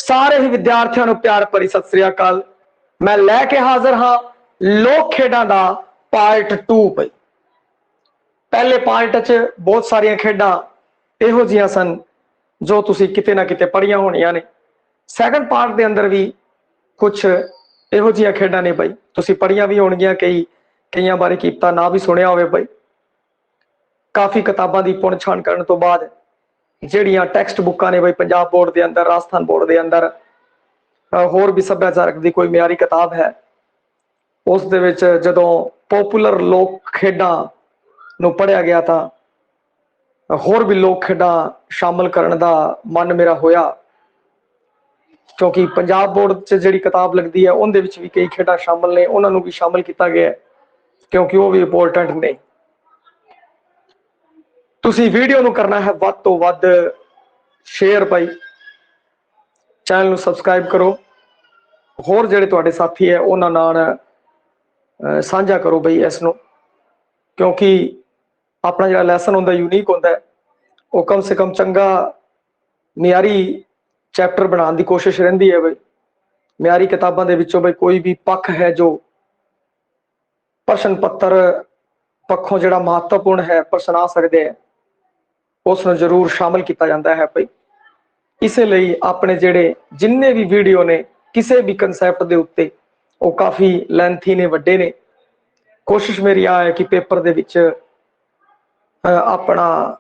ਸਾਰੇ ਹੀ ਵਿਦਿਆਰਥੀਆਂ ਨੂੰ ਪਿਆਰ ਭਰੀ ਸਤਿ ਸ੍ਰੀ ਅਕਾਲ। ਮੈਂ ਲੈ ਕੇ ਹਾਜ਼ਰ ਹਾਂ ਲੋਕ ਖੇਡਾਂ ਦਾ ਪਾਰਟ 2 ਪਈ। ਪਹਿਲੇ ਪਾਰਟ 'ਚ ਬਹੁਤ ਸਾਰੀਆਂ ਖੇਡਾਂ ਇਹੋ ਜਿਹੀਆਂ ਸਨ ਜੋ ਤੁਸੀਂ ਕਿਤੇ ਨਾ ਕਿਤੇ ਪੜ੍ਹੀਆਂ ਹੋਣੀਆਂ ਨੇ। ਸੈਕੰਡ ਪਾਰਟ ਦੇ ਅੰਦਰ ਵੀ ਕੁਝ ਇਹੋ ਜਿਹੀਆਂ ਖੇਡਾਂ ਨੇ ਬਈ, ਤੁਸੀਂ ਪੜ੍ਹੀਆਂ ਵੀ ਹੋਣਗੀਆਂ, ਕਈਆਂ ਬਾਰੇ ਕੀਤਾ ਨਾ ਵੀ ਸੁਣਿਆ ਹੋਵੇ ਬਈ। ਕਾਫੀ ਕਿਤਾਬਾਂ ਦੀ ਪੁਣ ਛਾਣ ਕਰਨ ਤੋਂ ਬਾਅਦ ਜਿਹੜੀਆਂ ਟੈਕਸਟ ਬੁੱਕਾਂ ਨੇ ਬਈ ਪੰਜਾਬ ਬੋਰਡ ਦੇ ਅੰਦਰ, ਰਾਜਸਥਾਨ ਬੋਰਡ ਦੇ ਅੰਦਰ, ਹੋਰ ਵੀ ਸੱਭਿਆਚਾਰਕ ਦੀ ਕੋਈ ਮਿਆਰੀ ਕਿਤਾਬ ਹੈ, ਉਸ ਦੇ ਵਿੱਚ ਜਦੋਂ ਪੋਪੂਲਰ ਲੋਕ ਖੇਡਾਂ ਨੂੰ ਪੜ੍ਹਿਆ ਗਿਆ ਤਾਂ ਹੋਰ ਵੀ ਲੋਕ ਖੇਡਾਂ ਸ਼ਾਮਲ ਕਰਨ ਦਾ ਮਨ ਮੇਰਾ ਹੋਇਆ, ਕਿਉਂਕਿ ਪੰਜਾਬ ਬੋਰਡ 'ਚ ਜਿਹੜੀ ਕਿਤਾਬ ਲੱਗਦੀ ਹੈ ਉਹਦੇ ਵਿੱਚ ਵੀ ਕਈ ਖੇਡਾਂ ਸ਼ਾਮਲ ਨੇ, ਉਹਨਾਂ ਨੂੰ ਵੀ ਸ਼ਾਮਲ ਕੀਤਾ ਗਿਆ ਕਿਉਂਕਿ ਉਹ ਵੀ ਇੰਪੋਰਟੈਂਟ ਨੇ। ਤੁਸੀਂ ਵੀਡੀਓ ਨੂੰ ਕਰਨਾ ਹੈ ਵੱਧ ਤੋਂ ਵੱਧ ਸ਼ੇਅਰ ਭਾਈ, ਚੈਨਲ ਨੂੰ ਸਬਸਕ੍ਰਾਈਬ ਕਰੋ, ਹੋਰ ਜਿਹੜੇ ਤੁਹਾਡੇ ਸਾਥੀ ਹੈ ਉਹਨਾਂ ਨਾਲ ਸਾਂਝਾ ਕਰੋ ਬਈ ਇਸ ਨੂੰ, ਕਿਉਂਕਿ ਆਪਣਾ ਜਿਹੜਾ ਲੈਸਨ ਹੁੰਦਾ ਯੂਨੀਕ ਹੁੰਦਾ, ਉਹ ਕਮ ਸੇ ਕਮ ਚੰਗਾ ਮਿਆਰੀ ਚੈਪਟਰ ਬਣਾਉਣ ਦੀ ਕੋਸ਼ਿਸ਼ ਰਹਿੰਦੀ ਹੈ ਬਈ। ਮਿਆਰੀ ਕਿਤਾਬਾਂ ਦੇ ਵਿੱਚੋਂ ਬਈ ਕੋਈ ਵੀ ਪੱਖ ਹੈ ਜੋ ਪ੍ਰਸ਼ਨ ਪੱਤਰ ਪੱਖੋਂ ਜਿਹੜਾ ਮਹੱਤਵਪੂਰਨ ਹੈ, ਪ੍ਰਸ਼ਨ ਆ ਸਕਦੇ ਹੈ, ਉਸ ਨੂੰ ਜ਼ਰੂਰ ਸ਼ਾਮਲ ਕੀਤਾ ਜਾਂਦਾ ਹੈ ਭਾਈ। ਇਸੇ ਲਈ ਆਪਣੇ ਜਿਹੜੇ ਜਿੰਨੇ ਵੀ ਵੀਡੀਓ ਨੇ ਕਿਸੇ ਵੀ ਕਨਸੈਪਟ ਦੇ ਉੱਤੇ ਉਹ ਕਾਫੀ ਲੈਂਥੀ ਨੇ, ਵੱਡੇ ਨੇ। ਕੋਸ਼ਿਸ਼ ਮੇਰੀ ਆ ਹੈ ਕਿ ਪੇਪਰ ਦੇ ਵਿੱਚ ਆਪਣਾ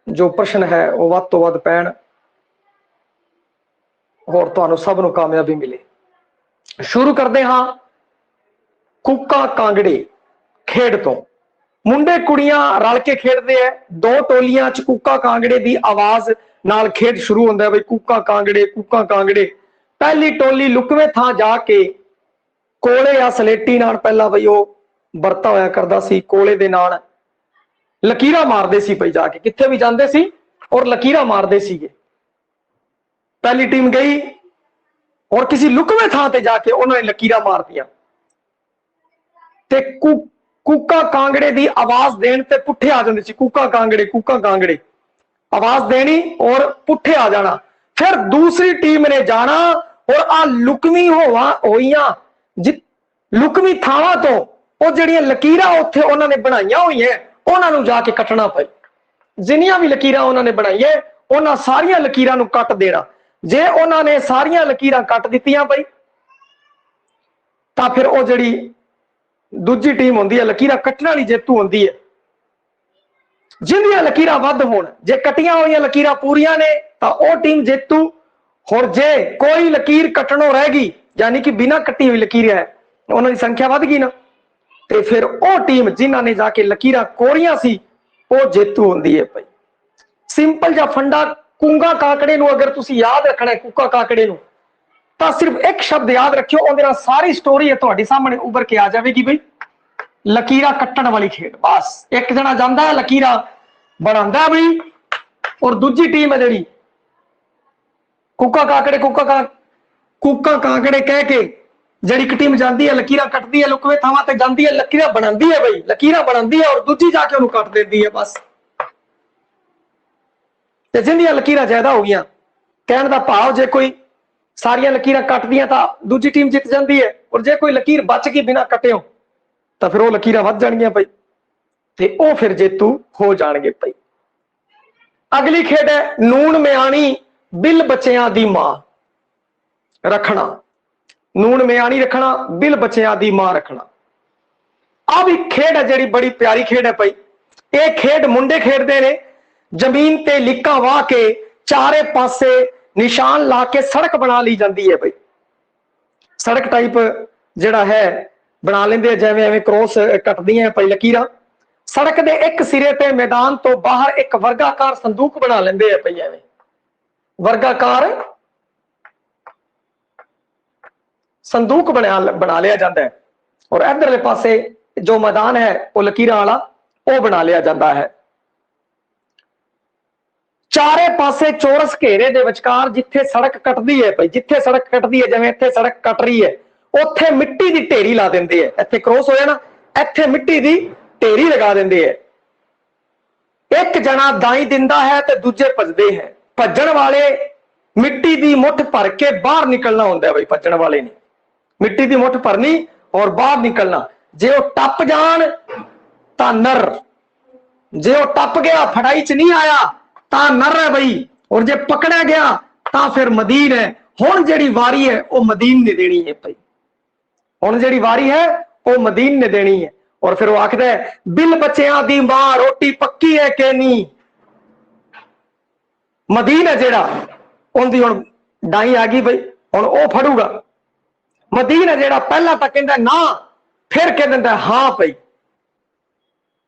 ਜੋ ਪ੍ਰਸ਼ਨ ਹੈ ਉਹ ਵੱਧ ਤੋਂ ਵੱਧ ਪੈਣ, ਹੋਰ ਤੁਹਾਨੂੰ ਸਭ ਨੂੰ ਕਾਮਯਾਬੀ ਮਿਲੇ। ਸ਼ੁਰੂ ਕਰਦੇ ਹਾਂ ਕੂਕਾ ਕਾਂਗੜੇ ਖੇਡ ਤੋਂ। ਮੁੰਡੇ ਕੁੜੀਆਂ ਰਲ ਕੇ ਖੇਡਦੇ ਐ, ਦੋ ਟੋਲੀਆਂ 'ਚ ਕੂਕਾ ਕਾਂਗੜੇ ਦੀ ਆਵਾਜ਼ ਨਾਲ ਖੇਡ ਸ਼ੁਰੂ ਹੁੰਦਾ ਬਈ, ਕੂਕਾ ਕਾਂਗੜੇ ਕੂਕਾ ਕਾਂਗੜੇ। ਪਹਿਲੀ ਟੋਲੀ ਲੁਕਵੇਂ ਥਾਂ ਜਾ ਕੇ ਕੋਲੇ ਜਾਂ ਸਲੇਟੀ ਨਾਲ, ਪਹਿਲਾਂ ਬਈ ਉਹ ਵਰਤਾ ਹੋਇਆ ਕਰਦਾ ਸੀ, ਕੋਲੇ ਦੇ ਨਾਲ ਲਕੀਰਾਂ ਮਾਰਦੇ ਸੀ ਪਈ, ਜਾ ਕੇ ਕਿੱਥੇ ਵੀ ਜਾਂਦੇ ਸੀ ਔਰ ਲਕੀਰਾਂ ਮਾਰਦੇ ਸੀਗੇ। ਪਹਿਲੀ ਟੀਮ ਗਈ ਔਰ ਕਿਸੇ ਲੁਕਵੇਂ ਥਾਂ ਤੇ ਜਾ ਕੇ ਉਹਨਾਂ ਨੇ ਲਕੀਰਾਂ ਮਾਰਤੀਆਂ ਤੇ ਕੂਕਾ ਕਾਂਗੜੇ ਦੀ ਆਵਾਜ਼ ਦੇਣ ਤੇ ਪੁੱਠੇ ਆ ਜਾਂਦੇ ਸੀ। ਕੂਕਾ ਕਾਂਗੜੇ ਆਵਾਜ਼ ਦੇਣੀ ਔਰ ਪੁੱਠੇ ਆ ਜਾਣਾ। ਫਿਰ ਦੂਸਰੀ ਟੀਮ ਨੇ ਜਾਣਾ ਔਰ ਆ ਲੁਕਵੀਂ ਹੋਈਆਂ ਲੁਕਵੀਂ ਥਾਵਾਂ ਤੋਂ ਉਹ ਜਿਹੜੀਆਂ ਲਕੀਰਾਂ ਉੱਥੇ ਉਹਨਾਂ ਨੇ ਬਣਾਈਆਂ ਹੋਈਆਂ ਉਹਨਾਂ ਨੂੰ ਜਾ ਕੇ ਕੱਟਣਾ ਪਈ। ਜਿੰਨੀਆਂ ਵੀ ਲਕੀਰਾਂ ਉਹਨਾਂ ਨੇ ਬਣਾਈਆਂ ਉਹਨਾਂ ਸਾਰੀਆਂ ਲਕੀਰਾਂ ਨੂੰ ਕੱਟ ਦੇਣਾ। ਜੇ ਉਹਨਾਂ ਨੇ ਸਾਰੀਆਂ ਲਕੀਰਾਂ ਕੱਟ ਦਿੱਤੀਆਂ ਬਈ ਤਾਂ ਫਿਰ ਉਹ ਜਿਹੜੀ ਦੂਜੀ ਟੀਮ ਹੁੰਦੀ ਹੈ ਲਕੀਰਾਂ ਕੱਟਣ ਵਾਲੀ ਜੇਤੂ ਹੁੰਦੀ ਹੈ। ਜਿੰਨੀਆਂ ਲਕੀਰਾਂ ਵੱਧ ਹੋਣ, ਜੇ ਕੱਟੀਆਂ ਹੋਈਆਂ ਲਕੀਰਾਂ ਪੂਰੀਆਂ ਨੇ ਤਾਂ ਉਹ ਟੀਮ ਜੇਤੂ। ਹੋਰ ਜੇ ਕੋਈ ਲਕੀਰ ਕੱਟਣੋਂ ਰਹਿ ਗਈ, ਯਾਨੀ ਕਿ ਬਿਨਾਂ ਕੱਟੀ ਹੋਈ ਲਕੀਰ ਹੈ, ਉਹਨਾਂ ਦੀ ਸੰਖਿਆ ਵੱਧ ਗਈ ਨਾ, ਤੇ ਫਿਰ ਉਹ ਟੀਮ ਜਿਨ੍ਹਾਂ ਨੇ ਜਾ ਕੇ ਲਕੀਰਾਂ ਕੋਰੀਆਂ ਸੀ ਉਹ ਜੇਤੂ ਹੁੰਦੀ ਹੈ ਭਾਈ। ਸਿੰਪਲ ਜਿਹਾ ਫੰਡਾ ਕੂੰਗਾ ਕਾਕੜੇ ਨੂੰ ਅਗਰ ਤੁਸੀਂ ਯਾਦ ਰੱਖਣਾ, ਕੂਕਾ ਕਾਕੜੇ ਨੂੰ, ਤਾਂ ਸਿਰਫ ਇੱਕ ਸ਼ਬਦ ਯਾਦ ਰੱਖਿਓ, ਉਹਦੇ ਨਾਲ ਸਾਰੀ ਸਟੋਰੀ ਹੈ ਤੁਹਾਡੇ ਸਾਹਮਣੇ ਉੱਭਰ ਕੇ ਆ ਜਾਵੇਗੀ ਬਈ। ਲਕੀਰਾਂ ਕੱਟਣ ਵਾਲੀ ਖੇਡ। ਬਸ ਇੱਕ ਜਣਾ ਜਾਂਦਾ ਹੈ ਲਕੀਰਾਂ ਬਣਾਉਂਦਾ ਬਈ, ਔਰ ਦੂਜੀ ਟੀਮ ਹੈ ਜਿਹੜੀ ਕੂਕਾ ਕਾਕੜੇ ਕਹਿ ਕੇ ਜਿਹੜੀ ਇੱਕ ਟੀਮ ਜਾਂਦੀ ਹੈ ਲਕੀਰਾਂ ਕੱਟਦੀ ਹੈ, ਲੁਕਵੇਂ ਥਾਵਾਂ ਤੇ ਜਾਂਦੀ ਹੈ, ਲਕੀਰਾਂ ਬਣਾਉਂਦੀ ਹੈ ਬਈ, ਲਕੀਰਾਂ ਬਣਾਉਂਦੀ ਹੈ ਔਰ ਦੂਜੀ ਜਾ ਕੇ ਉਹਨੂੰ ਕੱਟ ਦਿੰਦੀ ਹੈ। ਬਸ ਤੇ ਜਿੰਨੀਆਂ ਲਕੀਰਾਂ ਜ਼ਿਆਦਾ ਹੋ ਗਈਆਂ, ਕਹਿਣ ਦਾ ਭਾਵ ਜੇ ਕੋਈ ਸਾਰੀਆਂ ਲਕੀਰਾਂ ਕੱਟਦੀਆਂ ਤਾਂ ਦੂਜੀ ਟੀਮ ਜਿੱਤ ਜਾਂਦੀ ਹੈ, ਔਰ ਜੇ ਕੋਈ ਲਕੀਰ ਬਚ ਗਈ ਬਿਨਾਂ ਕੱਟਿਓ ਤਾਂ ਫਿਰ ਉਹ ਲਕੀਰਾਂ ਵੱਧ ਜਾਣਗੀਆਂ ਭਾਈ, ਤੇ ਉਹ ਫਿਰ ਜੇਤੂ ਹੋ ਜਾਣਗੇ ਭਾਈ। ਅਗਲੀ ਖੇਡ ਹੈ ਨੂਣ ਮਿਆਣੀ ਬਿੱਲ ਬੱਚਿਆਂ ਦੀ ਮਾਂ ਰੱਖਣਾ। ਨੂਣ ਮਿਆਣੀ ਰੱਖਣਾ, ਬਿੱਲ ਬੱਚਿਆਂ ਦੀ ਮਾਂ ਰੱਖਣਾ। ਆ ਵੀ ਖੇਡ ਹੈ ਜਿਹੜੀ ਬੜੀ ਪਿਆਰੀ ਖੇਡ ਹੈ ਭਾਈ। ਇਹ ਖੇਡ ਮੁੰਡੇ ਖੇਡਦੇ ਨੇ। ਜ਼ਮੀਨ ਤੇ ਲਿੱਕਾਂ ਵਾਹ ਕੇ ਚਾਰੇ ਪਾਸੇ ਨਿਸ਼ਾਨ ਲਾ ਕੇ ਸੜਕ ਬਣਾ ਲਈ ਜਾਂਦੀ ਹੈ ਬਈ। ਸੜਕ ਟਾਈਪ ਜਿਹੜਾ ਹੈ ਬਣਾ ਲੈਂਦੇ, ਜਿਵੇਂ ਐਵੇਂ ਕ੍ਰੋਸ ਕੱਟਦੀਆਂ ਪਈ ਲਕੀਰਾਂ। ਸੜਕ ਦੇ ਇੱਕ ਸਿਰੇ ਤੇ ਮੈਦਾਨ ਤੋਂ ਬਾਹਰ ਇੱਕ ਵਰਗਾਕਾਰ ਸੰਦੂਕ ਬਣਾ ਲੈਂਦੇ ਆ ਪਈ, ਐਵੇਂ ਵਰਗਾਕਾਰ ਸੰਦੂਕ ਬਣਾ ਲਿਆ ਜਾਂਦਾ ਹੈ, ਔਰ ਇਧਰਲੇ ਪਾਸੇ ਜੋ ਮੈਦਾਨ ਹੈ ਉਹ ਲਕੀਰਾਂ ਵਾਲਾ ਉਹ ਬਣਾ ਲਿਆ ਜਾਂਦਾ ਹੈ। ਚਾਰੇ ਪਾਸੇ ਚੌਰਸ ਘੇਰੇ ਦੇ ਵਿਚਕਾਰ ਜਿੱਥੇ ਸੜਕ ਕੱਟਦੀ ਹੈ ਭਾਈ, ਜਿੱਥੇ ਸੜਕ ਕੱਟਦੀ ਹੈ, ਜਿਵੇਂ ਇੱਥੇ ਸੜਕ ਕੱਟ ਰਹੀ ਹੈ, ਉੱਥੇ ਮਿੱਟੀ ਦੀ ਢੇਰੀ ਲਾ ਦਿੰਦੇ ਹੈ। ਇੱਥੇ ਕ੍ਰੋਸ ਹੋਇਆ ਨਾ, ਇੱਥੇ ਮਿੱਟੀ ਦੀ ਢੇਰੀ ਲਗਾ ਦਿੰਦੇ ਹੈ। ਇੱਕ ਜਣਾ ਦਾਈ ਦਿੰਦਾ ਹੈ ਤੇ ਦੂਜੇ ਭੱਜਦੇ ਹੈ। ਭੱਜਣ ਵਾਲੇ मिट्टी की मुठ भर के बाहर निकलना होंगे बई भजन वाले ने, मिट्टी की मुठ भरनी और बाहर निकलना। जे वो टप जान ता नर, जे वो टप गया फटाई च नहीं आया ता नर है बई, और जे पकड़ा गया ता फिर मदीन है। हुण जेड़ी वारी है वो मदीन ने देनी है भाई, हुण जेड़ी वारी है वो मदीन ने देनी है। और फिर वो आखदा है बिल बच्चियां दी मां रोटी पक्की है कि नहीं, मदीन है जेड़ा उनकी हुण डाई आ गई बई, हुण वो फड़ूगा। मदीन है जेड़ा पहला तो कहंदा ना, फिर कह दिंदा हां पई।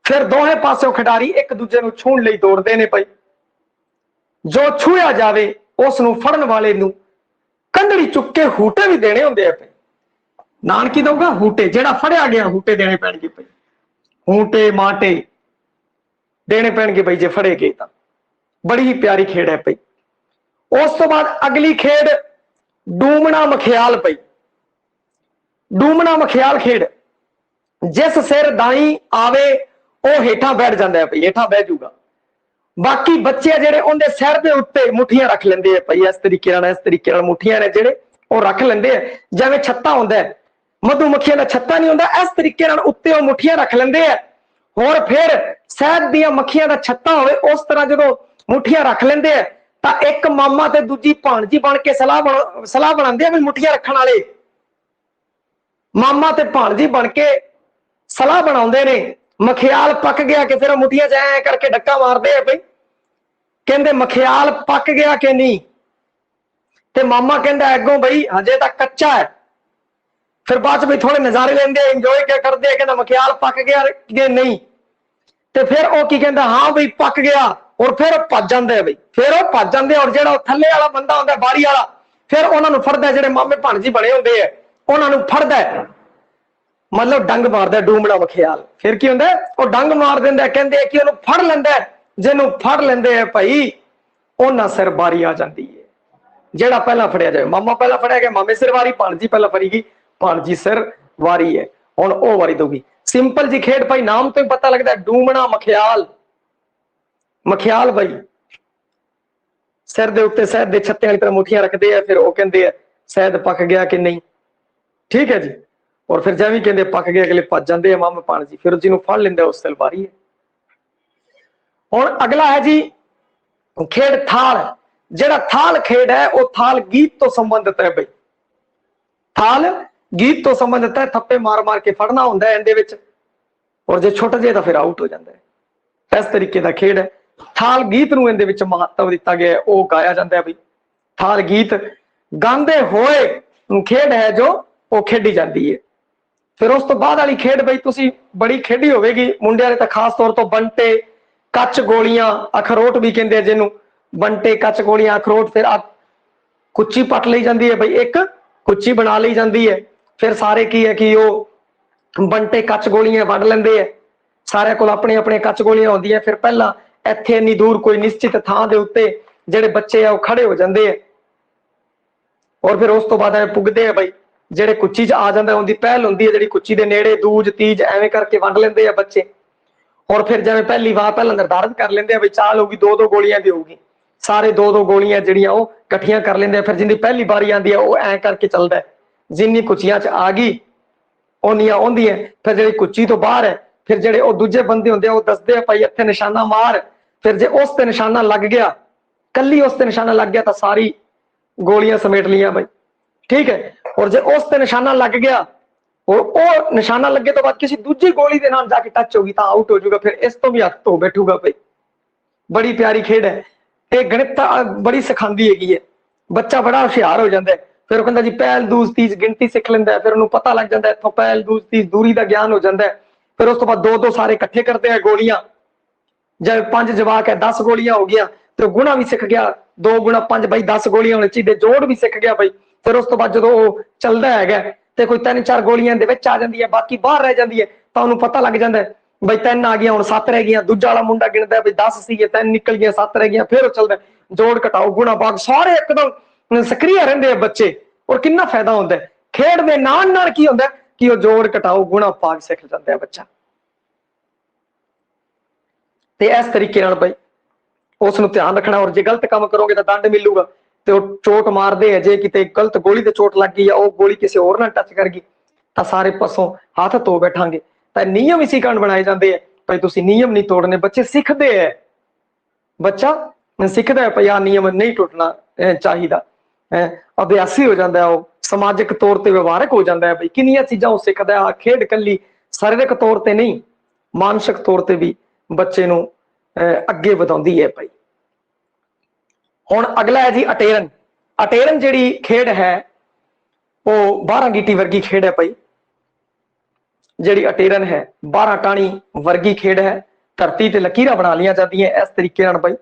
फिर दोहे पासों खिडारी एक दूजे नूं छूण लई दौड़दे ने पई। जो छूया जावे उस नूं फड़न वाले नूं कंधड़ी चुक के हूटे भी देने हुंदे पे। नानकी दूंगा हूटे, जेड़ा फड़िया गया हूटे देने पैणगे पई, हूटे माटे देने पैणगे पई जे फड़े गए तां। बड़ी ही प्यारी खेड है पई। उस तो बाद अगली खेड डूमना मखियाल पई। डूमना मखियाल खेड, जिस सिर दाई आवे वो हेठा बैठ जाता है, हेठा बह जूगा। बाकी बच्चे जेडे उनके सिर के उत्ते मुठियां रख लेंदे है पई, इस तरीके नाल मुठियां ने जेडे वो रख लेंदे है, जिवें छत्ता हुंदा है मधुमक्खियां दा छत्ता नहीं हुंदा, इस तरीके नाल उत्ते वो मुठियां रख लेंदे है। और फिर शहद दियां मक्खियां दा छत्ता होवे उस तरह जो मुठियां रख लेंदे है तां एक मामा ते दूजी भाणजी बन के सलाह बनांदे भी मुठियां रखण वाले, मामा ते भाणजी बन के सलाह बनाउंदे ने। मखियाल पक गया कि फिर मुठियां च करके डक्का मारदे है बई, कहंदे मखियाल पक गया कि नहीं, ते मामा कहंदा अगों बई हजे तक कच्चा है। फिर बाद में थोड़े नजारे लेंदे इंजॉय क्या करते हैं, कहंदा मखियाल पक गया कि नहीं, ते फिर वो की कहंदा हां बई पक गया, और फिर भज जांदे बई, फिर वो भज जांदे। और जेड़ा थल्ले वाला बंदा हुंदा बारी वाला फिर उन्हां नूं फड़दा, जेड़े मामे भाणजी बने हुंदे है उन्हां नूं फड़दा, मतलब डंग मारदा डूमना मखियाल। फिर की हुंदा वो डंग मार दिंदा, कहंदे कि उहनूं फड़ लैंदा, जिहनूं फड़ लैंदे है भाई उन्हां सिर बारी आ जांदी है। जेड़ा पहला फड़िया जाए, मामा पहला फड़िया गया मामे सिर वारी, भाणजी पहला फड़ेगी भाणजी सिर वारी है, हुण ओ वारी दूगी। सिंपल जी खेड भाई, नाम तो ही पता लगता है डूमना मखियाल। मखियाल भाई सिर दे उत्ते शहद दे छत्ते वाली तरह मुठियां रखते हैं, फिर वो कहंदे शहद पक गया कि नहीं, ठीक है जी। और फिर जैवी कहंदे पक गया, अगले भज जाते हैं मामे भाणजी, फिर जिन्हों फड़ लेंदा उस सिर वारी है। हुण अगला है जी खेड थाल। जेड़ा थाल खेड है वो थाल गीत तो संबंधित है बई, थाल गीत तो संबंधित है, थप्पे मार मार के फड़ना होंदा है इहदे विच, और जे छुट जाए तो फिर आउट हो जाता है। इस तरीके का खेड है। थाल गीत नूं इहदे विच महत्व दिता गया है, वो गाया जाता है बई। थाल गीत गांदे होए खेड है जो वो खेडी जाती है। फिर उस तो बाद वाली खेड बई तुसी बड़ी खेडी होवेगी मुंडियां ने, तो खास तौर तो बंटे कच गोलियां अखरोट भी कहंदे जिन्हों, बंटे कच गोलियां अखरोट। फिर कुच्ची पट ली जाती है बई, एक कुच्ची बना ली जाती है। फिर सारे की है कि वो बंटे कच गोलियां वंड लेंदे है, सारे कोल अपने अपने कच गोलियां होंदियां। फिर पहला इत्थे इन्नी दूर कोई निश्चित थां दे उत्ते जेड़े बच्चे आ वो खड़े हो जाते हैं, और फिर उस तो बाद पुगदे हैं बई जेड़े कुच्ची च आ जांदा उनकी पहल होंदी है, जेड़ी कुच्ची दे नेड़े दूज तीज एवें करके वंड लेंदे हैं बच्चे। और फिर जिवें पहली बार पहला निर्धारित कर लेंदे बई चाल होगी दो दो गोलियां दी होगी, सारे दो दो गोलियां जिहड़ियां वो इकट्ठियां कर लेंदे। फिर जिंदी पहली बारी आंदी है वो ऐ करके चलदा है, जिन्नी कुच्चियां च आ गई उन्नियां आउंदियां। फिर जिहड़ी कुच्ची तो बाहर है फिर जेड़े वो दूजे बंदे होंदे वो दसदे भाई इत्थे निशाना मार। फिर जे उस ते निशाना लग गया, कल्ली उस ते निशाना लग गया तो सारी गोलियां समेट लिया भाई, ठीक है। और जे उस ते निशाना लग गया और वो निशाना लगे तो बाद किसी दूसरी गोली के नाल जाके टच होगी तो आउट हो जाएगा। फिर इस तो भी हथ धो बैठूगा भाई। बड़ी प्यारी खेड है, ये गणित बड़ी सिखांदी है, बच्चा बड़ा होशियार हो जाता है। फिर वो कहता जी पहल दूज तीज गिनती सीख लेंदा है, फिर उन्होंने पता लग जाता है इतों पहल दूज तीज दूरी का ज्ञान हो जाता है। फिर उस तो बाद दो दो सारे इकट्ठे करते हैं गोलियां, जब 5 जवाक है 10 गोलियां हो गया, तो गुणा भी सीख गया, 2 गुणा 5 भाई 10 गोलियां होनी चाहिए, जोड़ भी सीख गया भाई। फिर उस तो बाद जो चलता है तो कोई 3-4 गोलियां दे विच आ जाती है, बाकी बाहर रह जाती है, तो उन्होंने पता लग जाता है भाई 3 आ गया हुण 7 रह गई। दूजा वाला मुंडा गिनता है भाई 10 सी 3 निकल गया 7 रह गई, फिर चलता है जोड़ घटाओ गुणा भाग, सारे एकदम सक्रिय रहते हैं बच्चे। और कितना फायदा होता है खेड दे नाल नाल की होता है कि वो जोड़ घटाओ गुणा भाग सीख जाता है बच्चा। तो इस तरीके भाई उसनों ध्यान रखना, और जो गलत काम करोगे तो दंड मिलूगा। ਤੇ ਉਹ ਚੋਟ ਮਾਰਦੇ ਆ, ਜੇ ਕਿਤੇ ਗਲਤ ਗੋਲੀ ਤੇ ਚੋਟ ਲੱਗ ਗਈ ਆ, ਉਹ ਗੋਲੀ ਕਿਸੇ ਹੋਰ ਨਾਲ ਟੱਚ ਕਰ ਗਈ ਤਾਂ ਸਾਰੇ ਪਾਸੋਂ ਹੱਥ ਧੋ ਬੈਠਾਂਗੇ। ਤਾਂ ਨਿਯਮ ਇਸੇ ਕਾਰਨ ਬਣਾਏ ਜਾਂਦੇ ਆ ਭਾਈ ਤੁਸੀਂ ਨਿਯਮ ਨਹੀਂ ਤੋੜਨੇ। ਬੱਚੇ ਸਿੱਖਦੇ ਹੈ, ਬੱਚਾ ਸਿੱਖਦਾ ਹੈ ਭਾਈ ਆਹ ਨਿਯਮ ਨਹੀਂ ਟੁੱਟਣਾ ਚਾਹੀਦਾ, ਅਭਿਆਸੀ ਹੋ ਜਾਂਦਾ, ਉਹ ਸਮਾਜਿਕ ਤੌਰ ਤੇ ਵਿਵਹਾਰਕ ਹੋ ਜਾਂਦਾ ਹੈ। ਬਈ ਕਿੰਨੀਆਂ ਚੀਜ਼ਾਂ ਉਹ ਸਿੱਖਦਾ। ਆ ਖੇਡ ਕੱਲੀ ਸਰੀਰਕ ਤੌਰ ਤੇ ਨਹੀਂ, ਮਾਨਸਿਕ ਤੌਰ ਤੇ ਵੀ ਬੱਚੇ ਨੂੰ ਅੱਗੇ ਵਧਾਉਂਦੀ ਹੈ ਭਾਈ। ਹੁਣ ਅਗਲਾ ਹੈ ਜੀ ਅਟੇਰਨ। ਅਟੇਰਨ ਜਿਹੜੀ ਖੇਡ ਹੈ ਉਹ 12 ਗੀਟੀ ਵਰਗੀ ਖੇਡ ਹੈ ਭਾਈ। ਜਿਹੜੀ ਅਟੇਰਨ ਹੈ 12 ਟਾਣੀ ਵਰਗੀ ਖੇਡ ਹੈ। ਧਰਤੀ ਤੇ ਲਕੀਰਾਂ ਬਣਾ ਲਈਆਂ ਜਾਂਦੀਆਂ ਇਸ ਤਰੀਕੇ ਨਾਲ ਭਾਈ।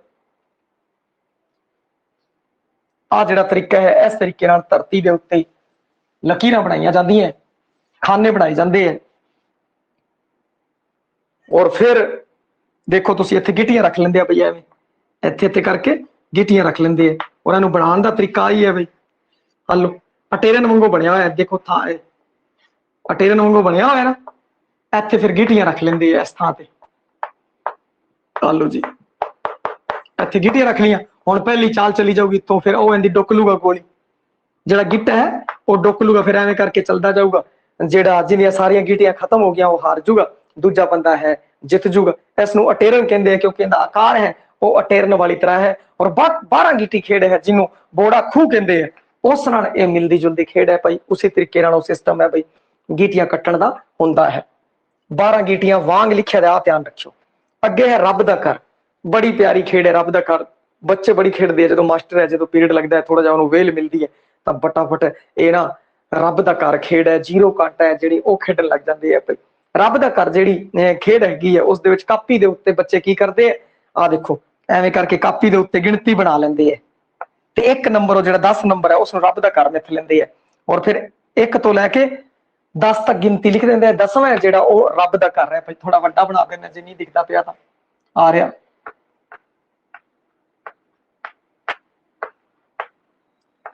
ਆਹ ਜਿਹੜਾ ਤਰੀਕਾ ਹੈ ਇਸ ਤਰੀਕੇ ਨਾਲ ਧਰਤੀ ਦੇ ਉੱਤੇ ਲਕੀਰਾਂ ਬਣਾਈਆਂ ਜਾਂਦੀਆਂ, ਖਾਨੇ ਬਣਾਏ ਜਾਂਦੇ ਹੈ। ਔਰ ਫਿਰ ਦੇਖੋ ਤੁਸੀਂ ਇੱਥੇ ਗਿੱਟੀਆਂ ਰੱਖ ਲੈਂਦੇ ਆ ਬਈ, ਐਵੇਂ ਇੱਥੇ ਇੱਥੇ ਕਰਕੇ ਗਿੱਟੀਆਂ ਰੱਖ ਲੈਂਦੇ ਆ। ਉਹਨਾਂ ਨੂੰ ਬਣਾਉਣ ਦਾ ਤਰੀਕਾ ਆਹੀ ਹੈ ਬਈ। ਹਲੋ ਅਟੇਰਨ ਵਾਂਗੂ ਬਣਿਆ ਹੋਇਆ, ਦੇਖੋ ਥਾਂ ਅਟੇਰਨ ਵਾਂਗੂ ਬਣਿਆ ਹੋਇਆ ਨਾ, ਇੱਥੇ ਫਿਰ ਗਿੱਟੀਆਂ ਰੱਖ ਲੈਂਦੇ ਆ ਇਸ ਥਾਂ ਤੇ। ਹਲੋ ਜੀ ਇੱਥੇ ਗਿੱਟੀਆਂ ਰੱਖ ਲਈਆਂ। ਹੁਣ ਪਹਿਲੀ ਚਾਲ ਚਲੀ ਜਾਊਗੀ ਤੋਂ ਫਿਰ ਉਹ ਇਹਦੀ ਡੁੱਕ ਲੂਗਾ ਗੋਲੀ, ਜਿਹੜਾ ਗਿੱਟਾ ਹੈ ਉਹ ਡੁੱਕ ਲੂਗਾ, ਫਿਰ ਐਵੇਂ ਕਰਕੇ ਚੱਲਦਾ ਜਾਊਗਾ। ਜਿਹੜਾ ਜਿਹਦੀਆਂ ਸਾਰੀਆਂ ਗਿੱਟੀਆਂ ਖਤਮ ਹੋ ਗਈਆਂ ਉਹ ਹਾਰ ਜੂਗਾ, ਦੂਜਾ ਬੰਦਾ ਹੈ ਜਿੱਤ ਜੂਗਾ। ਇਸ ਨੂੰ ਅਟੇਰਨ ਕਹਿੰਦੇ ਆ ਕਿਉਂਕਿ ਇਹਦਾ ਆਕਾਰ ਹੈ ਉਹ ਅਟੇਰਨ ਵਾਲੀ ਤਰ੍ਹਾਂ ਹੈ। ਔਰ 12 ਗੀਟੀ ਖੇਡ ਹੈ ਜਿਹਨੂੰ ਬੋੜਾ ਖੂਹ ਕਹਿੰਦੇ ਆ, ਉਸ ਨਾਲ ਇਹ ਮਿਲਦੀ ਜੁਲਦੀ ਖੇਡ ਹੈ ਭਾਈ। ਉਸੇ ਤਰੀਕੇ ਨਾਲ ਉਹ ਸਿਸਟਮ ਹੈ ਭਾਈ, ਗੀਟੀਆਂ ਕੱਟਣ ਦਾ ਹੁੰਦਾ ਹੈ। 12 ਗੀਟੀਆਂ ਵਾਂਗ ਲਿਖਿਆ ਦਾ, ਧਿਆਨ ਰੱਖਿਓ। ਅੱਗੇ ਹੈ ਰੱਬ ਦਾ ਘਰ। ਬੜੀ ਪਿਆਰੀ ਖੇਡ ਹੈ ਰੱਬ ਦਾ ਘਰ, ਬੱਚੇ ਬੜੀ ਖੇਡਦੇ ਆ। ਜਦੋਂ ਮਾਸਟਰ ਹੈ, ਜਦੋਂ ਪੀਰੀਅਡ ਲੱਗਦਾ ਹੈ, ਥੋੜਾ ਜਿਹਾ ਉਹਨੂੰ ਵੇਲ ਮਿਲਦੀ ਹੈ ਤਾਂ ਫਟਾਫਟ ਇਹ ਨਾ ਰੱਬ ਦਾ ਘਰ ਖੇਡ ਹੈ, ਜ਼ੀਰੋ ਕੱਟ ਹੈ ਜਿਹੜੀ, ਉਹ ਖੇਡਣ ਲੱਗ ਜਾਂਦੇ ਆ ਭਾਈ। ਰੱਬ ਦਾ ਘਰ ਜਿਹੜੀ ਖੇਡ ਹੈਗੀ ਹੈ ਉਸ ਦੇ ਵਿੱਚ ਕਾਪੀ ਦੇ ਉੱਤੇ ਬੱਚੇ ਕੀ ਕਰਦੇ ਆ, ਆਹ ਦੇਖੋ ਐਵੇਂ ਕਰਕੇ ਕਾਪੀ ਦੇ ਉੱਤੇ ਗਿਣਤੀ ਬਣਾ ਲੈਂਦੇ ਆ ਤੇ 1 ਨੰਬਰ ਉਹ ਜਿਹੜਾ 10 ਨੰਬਰ ਹੈ ਉਸ ਨੂੰ ਰੱਬ ਦਾ ਘਰ ਮਿੱਥ ਲੈਂਦੇ ਆ। ਔਰ ਫਿਰ 1 ਤੋਂ ਲੈ ਕੇ 10 ਤੱਕ ਗਿਣਤੀ ਲਿਖ ਦਿੰਦੇ ਆ। 10ਵਾਂ ਜਿਹੜਾ ਉਹ ਰੱਬ ਦਾ ਘਰ ਹੈ ਭਾਈ। ਥੋੜਾ ਵੱਡਾ ਬਣਾ ਦਿੰਦੇ ਜੇ ਨਹੀਂ ਦਿਖਦਾ ਪਿਆ ਤਾਂ ਆ ਰਿਹਾ।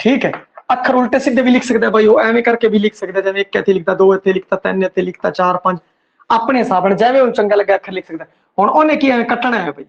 ਠੀਕ ਹੈ, ਅੱਖਰ ਉਲਟੇ ਸਿੱਧੇ ਵੀ ਲਿਖ ਸਕਦਾ ਭਾਈ, ਉਹ ਐਵੇਂ ਕਰਕੇ ਵੀ ਲਿਖ ਸਕਦਾ, ਜਿਵੇਂ 1 ਇੱਥੇ ਲਿਖਦਾ, 2 ਇੱਥੇ ਲਿਖਤਾ, 3 ਇੱਥੇ ਲਿਖਤਾ, 4 5 ਆਪਣੇ ਹਿਸਾਬ ਨਾਲ ਜਿਵੇਂ ਉਹਨੂੰ ਚੰਗਾ ਲੱਗਾ ਅੱਖਰ ਲਿਖ ਸਕਦਾ। ਹੁਣ ਉਹਨੇ ਕੀ ਐਵੇਂ ਕੱਟਣਾ ਹੈ ਭਾਈ,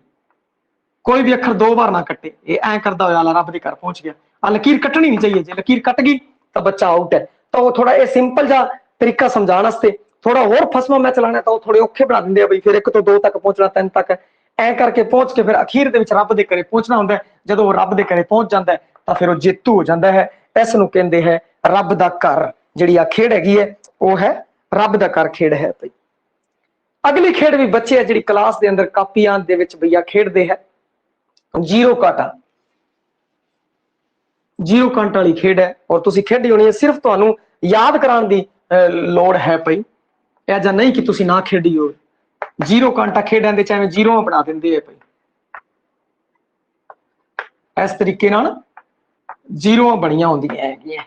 ਕੋਈ ਵੀ ਅੱਖਰ 2 ਵਾਰ ਨਾ ਕੱਟੇ। ਇਹ ਐਂ ਕਰਦਾ ਹੋਇਆ ਰੱਬ ਦੇ ਘਰ ਪਹੁੰਚ ਗਿਆ। ਆ ਲਕੀਰ ਕੱਟਣੀ ਨਹੀਂ ਚਾਹੀਏ, ਜੇ ਲਕੀਰ ਕੱਟ ਗਈ ਤਾਂ ਬੱਚਾ ਆਊਟ ਹੈ। ਤਾਂ ਉਹ ਥੋੜਾ ਇਹ ਸਿੰਪਲ ਜਿਹਾ ਤਰੀਕਾ ਸਮਝਾਉਣ ਵਾਸਤੇ, ਥੋੜਾ ਹੋਰ ਫਸਵਾ ਮੈਂ ਚਲਾਣਾ ਤਾਂ ਉਹ ਥੋੜੇ ਔਖੇ ਬਣਾ ਦਿੰਦੇ ਆ ਬਈ। ਫਿਰ 1 ਤੋਂ 2 ਤੱਕ ਪਹੁੰਚਣਾ, 3 ਤੱਕ ਐਂ ਕਰਕੇ ਪਹੁੰਚ ਕੇ ਫਿਰ ਅਖੀਰ ਦੇ ਵਿੱਚ ਰੱਬ ਦੇ ਘਰੇ ਪਹੁੰਚਣਾ ਹੁੰਦਾ। ਜਦੋਂ ਉਹ ਰੱਬ ਦੇ ਘਰੇ ਪਹੁੰਚ ਜਾਂਦਾ ਤਾਂ ਫਿਰ ਉਹ ਜੇਤੂ ਹੋ ਜਾਂਦਾ ਹੈ। ਇਸ ਨੂੰ ਕਹਿੰਦੇ ਹੈ ਰੱਬ ਦਾ ਘਰ। ਜਿਹੜੀ ਆ ਖੇਡ ਹੈਗੀ ਹੈ ਉਹ ਹੈ ਰੱਬ ਦਾ ਘਰ ਖੇਡ ਹੈ ਭਾਈ। ਅਗਲੀ ਖੇਡ ਵੀ ਬੱਚੇ ਆ ਜਿਹੜੀ ਕਲਾਸ ਦੇ ਅੰਦਰ ਕਾਪੀਆਂ ਦੇ ਵਿੱਚ ਭਈਆ ਖੇਡਦੇ ਹੈ, ਜ਼ੀਰੋ ਕਾਂਟਾ। ਜ਼ੀਰੋ ਕਾਂਟਾ ਵਾਲੀ ਖੇਡ ਹੈ ਔਰ ਤੁਸੀਂ ਖੇਡੀ ਹੋਣੀ ਹੈ। ਸਿਰਫ ਤੁਹਾਨੂੰ ਯਾਦ ਕਰਾਉਣ ਦੀ ਲੋੜ ਹੈ ਭਾਈ, ਇਹ ਜਾਂ ਨਹੀਂ ਕਿ ਤੁਸੀਂ ਨਾ ਖੇਡੀ ਹੋ। ਜ਼ੀਰੋ ਕਾਂਟਾ ਖੇਡਾਂ ਦੇ ਚਾਹੇ ਜ਼ੀਰੋ ਬਣਾ ਦਿੰਦੇ ਹੈ ਭਾਈ। ਇਸ ਤਰੀਕੇ ਨਾਲ ਜ਼ੀਰੋ ਬਣੀਆਂ ਹੁੰਦੀਆਂ ਹੈਗੀਆਂ।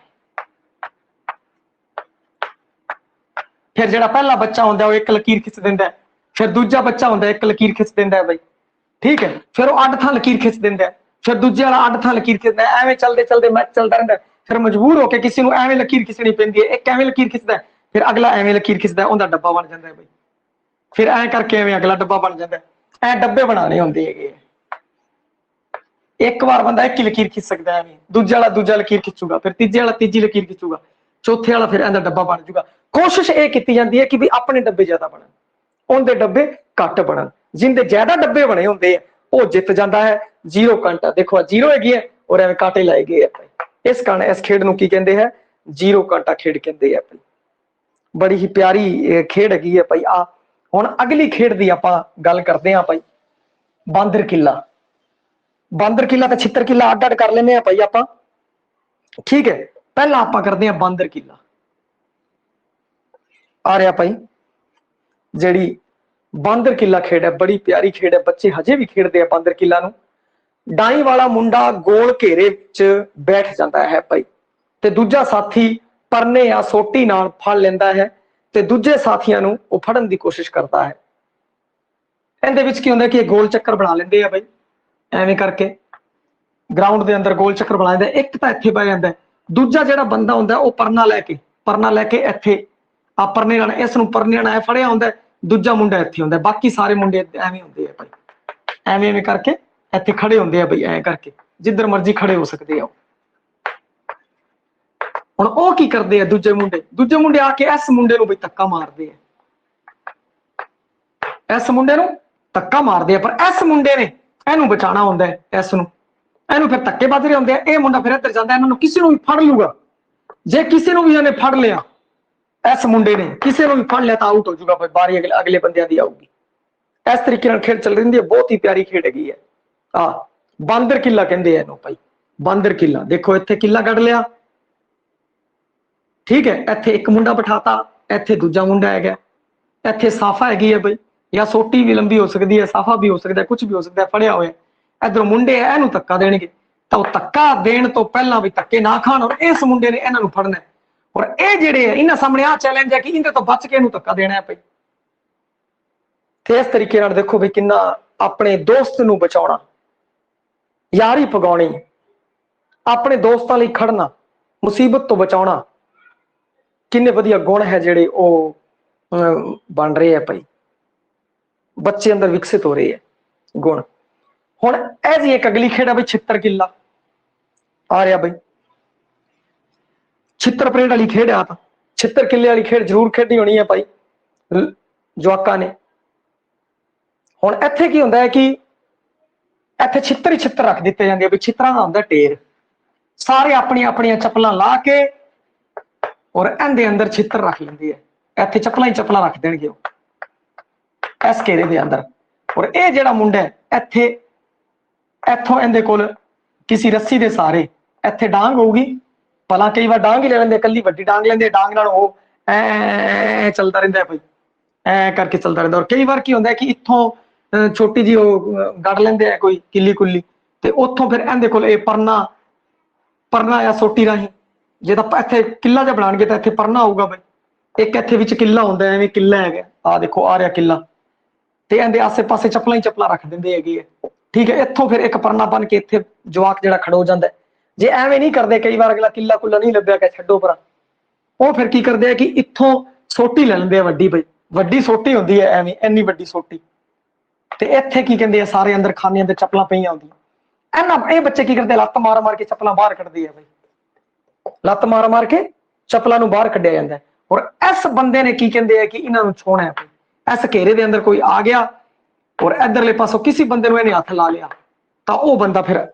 ਫਿਰ ਜਿਹੜਾ ਪਹਿਲਾ ਬੱਚਾ ਹੁੰਦਾ ਉਹ 1 ਲਕੀਰ ਖਿੱਚ ਦਿੰਦਾ, ਫਿਰ ਦੂਜਾ ਬੱਚਾ ਹੁੰਦਾ 1 ਲਕੀਰ ਖਿੱਚ ਦਿੰਦਾ ਹੈ ਬਾਈ। ਠੀਕ ਹੈ, ਫਿਰ ਉਹ 8 ਥਾਂ ਲਕੀਰ ਖਿੱਚ ਦਿੰਦਾ, ਫਿਰ ਦੂਜੇ ਵਾਲਾ 8 ਥਾਂ ਲਕੀਰ ਖਿੱਚਦਾ, ਐਵੇਂ ਚੱਲਦੇ ਚੱਲਦੇ ਮੈਚ ਚੱਲਦਾ ਰਹਿੰਦਾ। ਫਿਰ ਮਜਬੂਰ ਹੋ ਕੇ ਕਿਸੇ ਨੂੰ ਐਵੇਂ ਲਕੀਰ ਖਿੱਚਣੀ ਪੈਂਦੀ ਹੈ। ਇੱਕ ਐਵੇਂ ਲਕੀਰ ਖਿੱਚਦਾ, ਫਿਰ ਅਗਲਾ ਐਵੇਂ ਲਕੀਰ ਖਿੱਚਦਾ, ਉਹਦਾ ਡੱਬਾ ਬਣ ਜਾਂਦਾ ਹੈ ਬਾਈ। ਫਿਰ ਐਂ ਕਰਕੇ ਐਵੇਂ ਅਗਲਾ ਡੱਬਾ ਬਣ ਜਾਂਦਾ। ਐ ਡੱਬੇ ਬਣਾਉਣੇ ਹੁੰਦੇ ਹੈਗੇ। ਇੱਕ ਵਾਰ ਬੰਦਾ 1 ਹੀ ਲਕੀਰ ਖਿੱਚ ਸਕਦਾ, ਐਵੇਂ ਦੂਜੇ ਵਾਲਾ ਦੂਜਾ ਲਕੀਰ ਖਿੱਚੂਗਾ, ਫਿਰ ਤੀਜੇ ਵਾਲਾ ਤੀਜੀ ਲਕੀਰ ਖਿੱਚੂਗਾ, ਚੌਥੇ ਵਾਲਾ ਫਿਰ ਇਹਦਾ ਡੱਬਾ ਬਣ ਜਾਊਗਾ। ਕੋਸ਼ਿਸ਼ ਇਹ ਕੀਤੀ ਜਾਂਦੀ ਹੈ ਕਿ ਵੀ ਆਪਣੇ ਡੱਬੇ ਜ਼ਿਆਦਾ ਬਣਨ, ਉਹਦੇ ਡੱਬੇ ਘੱਟ ਬਣਨ। ਜਿੰਦੇ ਜ਼ਿਆਦਾ ਡੱਬੇ ਬਣੇ ਹੁੰਦੇ ਆ ਉਹ ਜਿੱਤ ਜਾਂਦਾ ਹੈ। ਜ਼ੀਰੋ ਕਾਂਟਾ ਦੇਖੋ ਜ਼ੀਰੋ ਹੈਗੀ ਹੈ ਔਰ ਐਵੇਂ ਕਾਂਟੇ ਲਾਏ ਗਏ ਆ। ਇਸ ਕਾਰਨ ਇਸ ਖੇਡ ਨੂੰ ਕੀ ਕਹਿੰਦੇ ਹੈ, ਜ਼ੀਰੋ ਕਾਂਟਾ ਖੇਡ ਕਹਿੰਦੇ ਆ। ਬੜੀ ਹੀ ਪਿਆਰੀ ਖੇਡ ਹੈਗੀ ਹੈ ਭਾਈ। ਆ ਹੁਣ ਅਗਲੀ ਖੇਡ ਦੀ ਆਪਾਂ ਗੱਲ ਕਰਦੇ ਹਾਂ ਭਾਈ, ਬਾਂਦਰ ਕਿੱਲਾ। ਬਾਂਦਰ ਕਿੱਲਾ ਤੇ ਛਿੱਤਰ ਕਿੱਲਾ ਅੱਡ ਅੱਡ ਕਰ ਲੈਂਦੇ ਆ ਭਾਈ ਆਪਾਂ। ਠੀਕ ਹੈ, ਪਹਿਲਾਂ ਆਪਾਂ ਕਰਦੇ ਹਾਂ ਬਾਂਦਰ ਕਿੱਲਾ। ਆ ਰਿਹਾ ਭਾਈ, ਜਿਹੜੀ ਬਾਂਦਰ ਕਿੱਲਾ ਖੇਡ ਹੈ ਬੜੀ ਪਿਆਰੀ ਖੇਡ ਹੈ। ਬੱਚੇ ਹਜੇ ਵੀ ਖੇਡਦੇ ਆ ਬਾਂਦਰ ਕਿੱਲਾ ਨੂੰ। ਡਾਈ ਵਾਲਾ ਮੁੰਡਾ ਗੋਲ ਘੇਰੇ ਵਿੱਚ ਬੈਠ ਜਾਂਦਾ ਹੈ ਭਾਈ, ਤੇ ਦੂਜਾ ਸਾਥੀ ਪਰਨੇ ਜਾਂ ਸੋਟੀ ਨਾਲ ਫੜ ਲੈਂਦਾ ਹੈ ਤੇ ਦੂਜੇ ਸਾਥੀਆਂ ਨੂੰ ਉਹ ਫੜਨ ਦੀ ਕੋਸ਼ਿਸ਼ ਕਰਦਾ ਹੈ। ਇਹਦੇ ਵਿੱਚ ਕੀ ਹੁੰਦਾ ਕਿ ਇਹ ਗੋਲ ਚੱਕਰ ਬਣਾ ਲੈਂਦੇ ਆ ਭਾਈ। ਐਵੇਂ ਕਰਕੇ ਗਰਾਊਂਡ ਦੇ ਅੰਦਰ ਗੋਲ ਚੱਕਰ ਬਣਾ ਲੈਂਦੇ। ਇੱਕ ਤਾਂ ਇੱਥੇ ਬਹਿ ਜਾਂਦਾ, ਦੂਜਾ ਜਿਹੜਾ ਬੰਦਾ ਹੁੰਦਾ ਉਹ ਪਰਨਾ ਲੈ ਕੇ ਇੱਥੇ ਆ ਪਰਨੇ ਨਾਲ, ਇਸ ਨੂੰ ਪਰਨੇ ਨਾਲ ਫੜਿਆ ਹੁੰਦਾ, ਦੂਜਾ ਮੁੰਡਾ ਇੱਥੇ ਹੁੰਦਾ, ਬਾਕੀ ਸਾਰੇ ਮੁੰਡੇ ਐਵੇਂ ਹੁੰਦੇ ਆ ਭਾਈ। ਐਵੇਂ ਕਰਕੇ ਇੱਥੇ ਖੜੇ ਹੁੰਦੇ ਆ ਬਈ, ਐਂ ਕਰਕੇ ਜਿੱਧਰ ਮਰਜ਼ੀ ਖੜੇ ਹੋ ਸਕਦੇ ਆ। ਹੁਣ ਉਹ ਕੀ ਕਰਦੇ ਆ, ਦੂਜੇ ਮੁੰਡੇ ਆ ਕੇ ਇਸ ਮੁੰਡੇ ਨੂੰ ਬਈ ਧੱਕਾ ਮਾਰਦੇ ਆ, ਇਸ ਮੁੰਡੇ ਨੂੰ ਧੱਕਾ ਮਾਰਦੇ ਆ। ਪਰ ਇਸ ਮੁੰਡੇ ਨੇ ਇਹਨੂੰ ਬਚਾਉਣਾ ਹੁੰਦਾ ਹੈ, ਇਹਨੂੰ ਫਿਰ ਧੱਕੇ ਵੱਜ ਰਹੇ ਹੁੰਦੇ ਆ। ਇਹ ਮੁੰਡਾ ਫਿਰ ਇੱਧਰ ਜਾਂਦਾ, ਇਹਨਾਂ ਨੂੰ ਕਿਸੇ ਨੂੰ ਵੀ ਫੜ ਲੂਗਾ। ਜੇ ਕਿਸੇ ਨੂੰ ਵੀ ਇਹਨੇ ਫੜ ਲਿਆ, ਇਸ ਮੁੰਡੇ ਨੇ ਕਿਸੇ ਨੂੰ ਵੀ ਫੜ ਲਿਆ ਤਾਂ ਆਊਟ ਹੋ ਜਾਊਗਾ, ਬਾਰੀ ਅਗਲੇ ਬੰਦਿਆਂ ਦੀ ਆਊਗੀ। ਇਸ ਤਰੀਕੇ ਨਾਲ ਖੇਡ ਚੱਲ ਰਹੀ ਹੈ। ਬਹੁਤ ਹੀ ਪਿਆਰੀ ਖੇਡ ਹੈਗੀ ਹੈ। ਬਾਂਦਰ ਕਿੱਲਾ ਕਹਿੰਦੇ ਆ ਇਹਨੂੰ ਭਾਈ, ਬਾਂਦਰ ਕਿੱਲਾ। ਦੇਖੋ ਇੱਥੇ ਕਿੱਲਾ ਕੱਢ ਲਿਆ, ਠੀਕ ਹੈ। ਇੱਥੇ ਇੱਕ ਮੁੰਡਾ ਬਿਠਾਤਾ, ਇੱਥੇ ਦੂਜਾ ਮੁੰਡਾ ਹੈਗਾ, ਇੱਥੇ ਸਾਫਾ ਹੈਗੀ ਹੈ ਬਈ, ਜਾਂ ਸੋਟੀ ਵੀ ਲੰਬੀ ਹੋ ਸਕਦੀ ਹੈ, ਸਾਫਾ ਵੀ ਹੋ ਸਕਦਾ, ਕੁਝ ਵੀ ਹੋ ਸਕਦਾ, ਫੜਿਆ ਹੋਇਆ। ਇਧਰੋਂ ਮੁੰਡੇ ਆ, ਇਹਨੂੰ ਧੱਕਾ ਦੇਣਗੇ ਤਾਂ ਉਹ ਧੱਕਾ ਦੇਣ ਤੋਂ ਪਹਿਲਾਂ ਵੀ ਧੱਕੇ ਨਾ ਖਾਣ, ਔਰ ਇਸ ਮੁੰਡੇ ਨੇ ਇਹਨਾਂ ਨੂੰ ਫੜਨਾ। ਔਰ ਇਹ ਜਿਹੜੇ ਆ, ਇਹਨਾਂ ਸਾਹਮਣੇ ਆ ਚੈਲੰਜ ਹੈ ਕਿ ਇਹਦੇ ਤੋਂ ਬਚ ਕੇ ਇਹਨੂੰ ਧੱਕਾ ਦੇਣਾ ਹੈ ਭਾਈ। ਤੇ ਇਸ ਤਰੀਕੇ ਨਾਲ ਦੇਖੋ ਵੀ ਕਿੰਨਾ ਆਪਣੇ ਦੋਸਤ ਨੂੰ ਬਚਾਉਣਾ, ਯਾਰੀ ਪਗਾਉਣੀ, ਆਪਣੇ ਦੋਸਤਾਂ ਲਈ ਖੜਨਾ, ਮੁਸੀਬਤ ਤੋਂ ਬਚਾਉਣਾ, ਕਿੰਨੇ ਵਧੀਆ ਗੁਣ ਹੈ ਜਿਹੜੇ ਉਹ ਬਣ ਰਹੇ ਆ ਭਾਈ, ਬੱਚੇ ਅੰਦਰ ਵਿਕਸਿਤ ਹੋ ਰਹੇ ਹੈ ਗੁਣ। ਹੁਣ ਇਹ ਜੀ ਇੱਕ ਅਗਲੀ ਖੇਡ ਹੈ ਬਈ, ਛਿੱਤਰ ਕਿੱਲਾ ਆ ਰਿਹਾ ਬਈ। ਛਿੱਤਰ ਪਰੇਡ ਵਾਲੀ ਖੇਡ ਆ, ਤਾਂ ਛਿੱਤਰ ਕਿੱਲੇ ਵਾਲੀ ਖੇਡ ਜ਼ਰੂਰ ਖੇਡਣੀ ਹੋਣੀ ਹੈ ਭਾਈ ਜਵਾਕਾਂ ਨੇ। ਹੁਣ ਇੱਥੇ ਕੀ ਹੁੰਦਾ ਹੈ ਕਿ ਇੱਥੇ ਛਿੱਤਰ ਹੀ ਛਿੱਤਰ ਰੱਖ ਦਿੱਤੇ ਜਾਂਦੇ ਆ ਵੀ, ਛਿੱਤਰਾਂ ਦਾ ਹੁੰਦਾ ਢੇਰ, ਸਾਰੇ ਆਪਣੀਆਂ ਆਪਣੀਆਂ ਚੱਪਲਾਂ ਲਾ ਕੇ ਔਰ ਇਹਦੇ ਅੰਦਰ ਛਿੱਤਰ ਰੱਖ ਲੈਂਦੇ ਆ। ਇੱਥੇ ਚੱਪਲਾਂ ਹੀ ਚੱਪਲਾਂ ਰੱਖ ਦੇਣਗੇ ਉਹ ਇਸ ਘੇਰੇ ਦੇ ਅੰਦਰ। ਔਰ ਇਹ ਜਿਹੜਾ ਮੁੰਡਾ ਇੱਥੇ, ਇੱਥੋਂ ਇਹਦੇ ਕੋਲ ਕਿਸੇ ਰੱਸੀ ਦੇ ਸਹਾਰੇ ਇੱਥੇ ਡਾਂਗ ਹੋਊਗੀ, ਭਲਾ ਕਈ ਵਾਰ ਡਾਂਗ ਹੀ ਲੈ ਲੈਂਦੇ, ਇਕੱਲੀ ਵੱਡੀ ਡਾਂਗ ਲੈਂਦੇ, ਡਾਂਗ ਨਾਲ ਉਹ ਐ ਚੱਲਦਾ ਰਹਿੰਦਾ ਭਾਈ, ਐ ਕਰਕੇ ਚੱਲਦਾ ਰਹਿੰਦਾ। ਔਰ ਕਈ ਵਾਰ ਕੀ ਹੁੰਦਾ ਕਿ ਇੱਥੋਂ ਛੋਟੀ ਜੀ ਉਹ ਗੱਡ ਲੈਂਦੇ ਆ ਕੋਈ ਕਿੱਲੀ ਕੁੱਲੀ, ਤੇ ਉੱਥੋਂ ਫਿਰ ਇਹਦੇ ਕੋਲ ਇਹ ਪਰਨਾ ਜਾਂ ਸੋਟੀ ਰਾਹੀਂ, ਜੇ ਤਾਂ ਇੱਥੇ ਕਿੱਲਾ ਜਿਹਾ ਬਣਾਉਣਗੇ ਤਾਂ ਇੱਥੇ ਪਰਨਾ ਆਊਗਾ ਬਈ, ਇੱਕ ਇੱਥੇ ਵਿੱਚ ਕਿੱਲਾ ਹੁੰਦਾ, ਐਵੇਂ ਕਿੱਲਾ ਹੈਗਾ, ਆ ਦੇਖੋ ਆ ਰਿਹਾ ਕਿੱਲਾ, ਤੇ ਇਹਦੇ ਆਸੇ ਪਾਸੇ ਚੱਪਲਾਂ ਹੀ ਚੱਪਲਾਂ ਰੱਖ ਦਿੰਦੇ ਹੈਗੇ ਆ, ਠੀਕ ਹੈ। ਇੱਥੋਂ ਫਿਰ ਇੱਕ ਪਰਨਾ ਬਣ ਕੇ ਇੱਥੇ ਜਵਾਕ ਜਿਹੜਾ ਖੜੋ ਜਾਂਦਾ। ਜੇ ਐਵੇਂ ਨਹੀਂ ਕਰਦੇ, ਕਈ ਵਾਰ ਅਗਲਾ ਕਿੱਲਾ ਕੁੱਲਾ ਨਹੀਂ ਲੱਭਿਆ ਕਿ ਛੱਡੋ ਪਰਾਂ, ਉਹ ਫਿਰ ਕੀ ਕਰਦੇ ਆ ਕਿ ਇੱਥੋਂ ਸੋਟੀ ਲੈ ਲੈਂਦੇ ਆ ਵੱਡੀ ਬਈ, ਵੱਡੀ ਸੋਟੀ ਹੁੰਦੀ ਹੈ ਐਵੇਂ, ਇੰਨੀ ਵੱਡੀ ਸੋਟੀ, ਤੇ ਇੱਥੇ ਕੀ ਕਹਿੰਦੇ ਆ ਸਾਰੇ ਅੰਦਰ ਖਾਨਿਆਂ ਦੇ ਚੱਪਲਾਂ ਪਈਆਂ ਹੁੰਦੀਆਂ। ਇਹ ਬੱਚੇ ਕੀ ਕਰਦੇ, ਲੱਤ ਮਾਰ ਮਾਰ ਕੇ ਚੱਪਲਾਂ ਬਾਹਰ ਕੱਢਦੇ ਆ ਬਈ, ਲੱਤ ਮਾਰ ਮਾਰ ਕੇ ਚੱਪਲਾਂ ਨੂੰ ਬਾਹਰ ਕੱਢਿਆ ਜਾਂਦਾ। ਔਰ ਇਸ ਬੰਦੇ ਨੇ ਕੀ ਕਹਿੰਦੇ ਆ ਕਿ ਇਹਨਾਂ ਨੂੰ ਛੋਣਾ ਹੈ, ਇਸ ਘੇਰੇ ਦੇ ਅੰਦਰ ਕੋਈ ਆ ਗਿਆ ਔਰ ਇਧਰਲੇ ਪਾਸੋਂ ਕਿਸੇ ਬੰਦੇ ਨੂੰ ਇਹਨੇ ਹੱਥ ਲਾ ਲਿਆ ਤਾਂ ਉਹ ਬੰਦਾ ਫਿਰ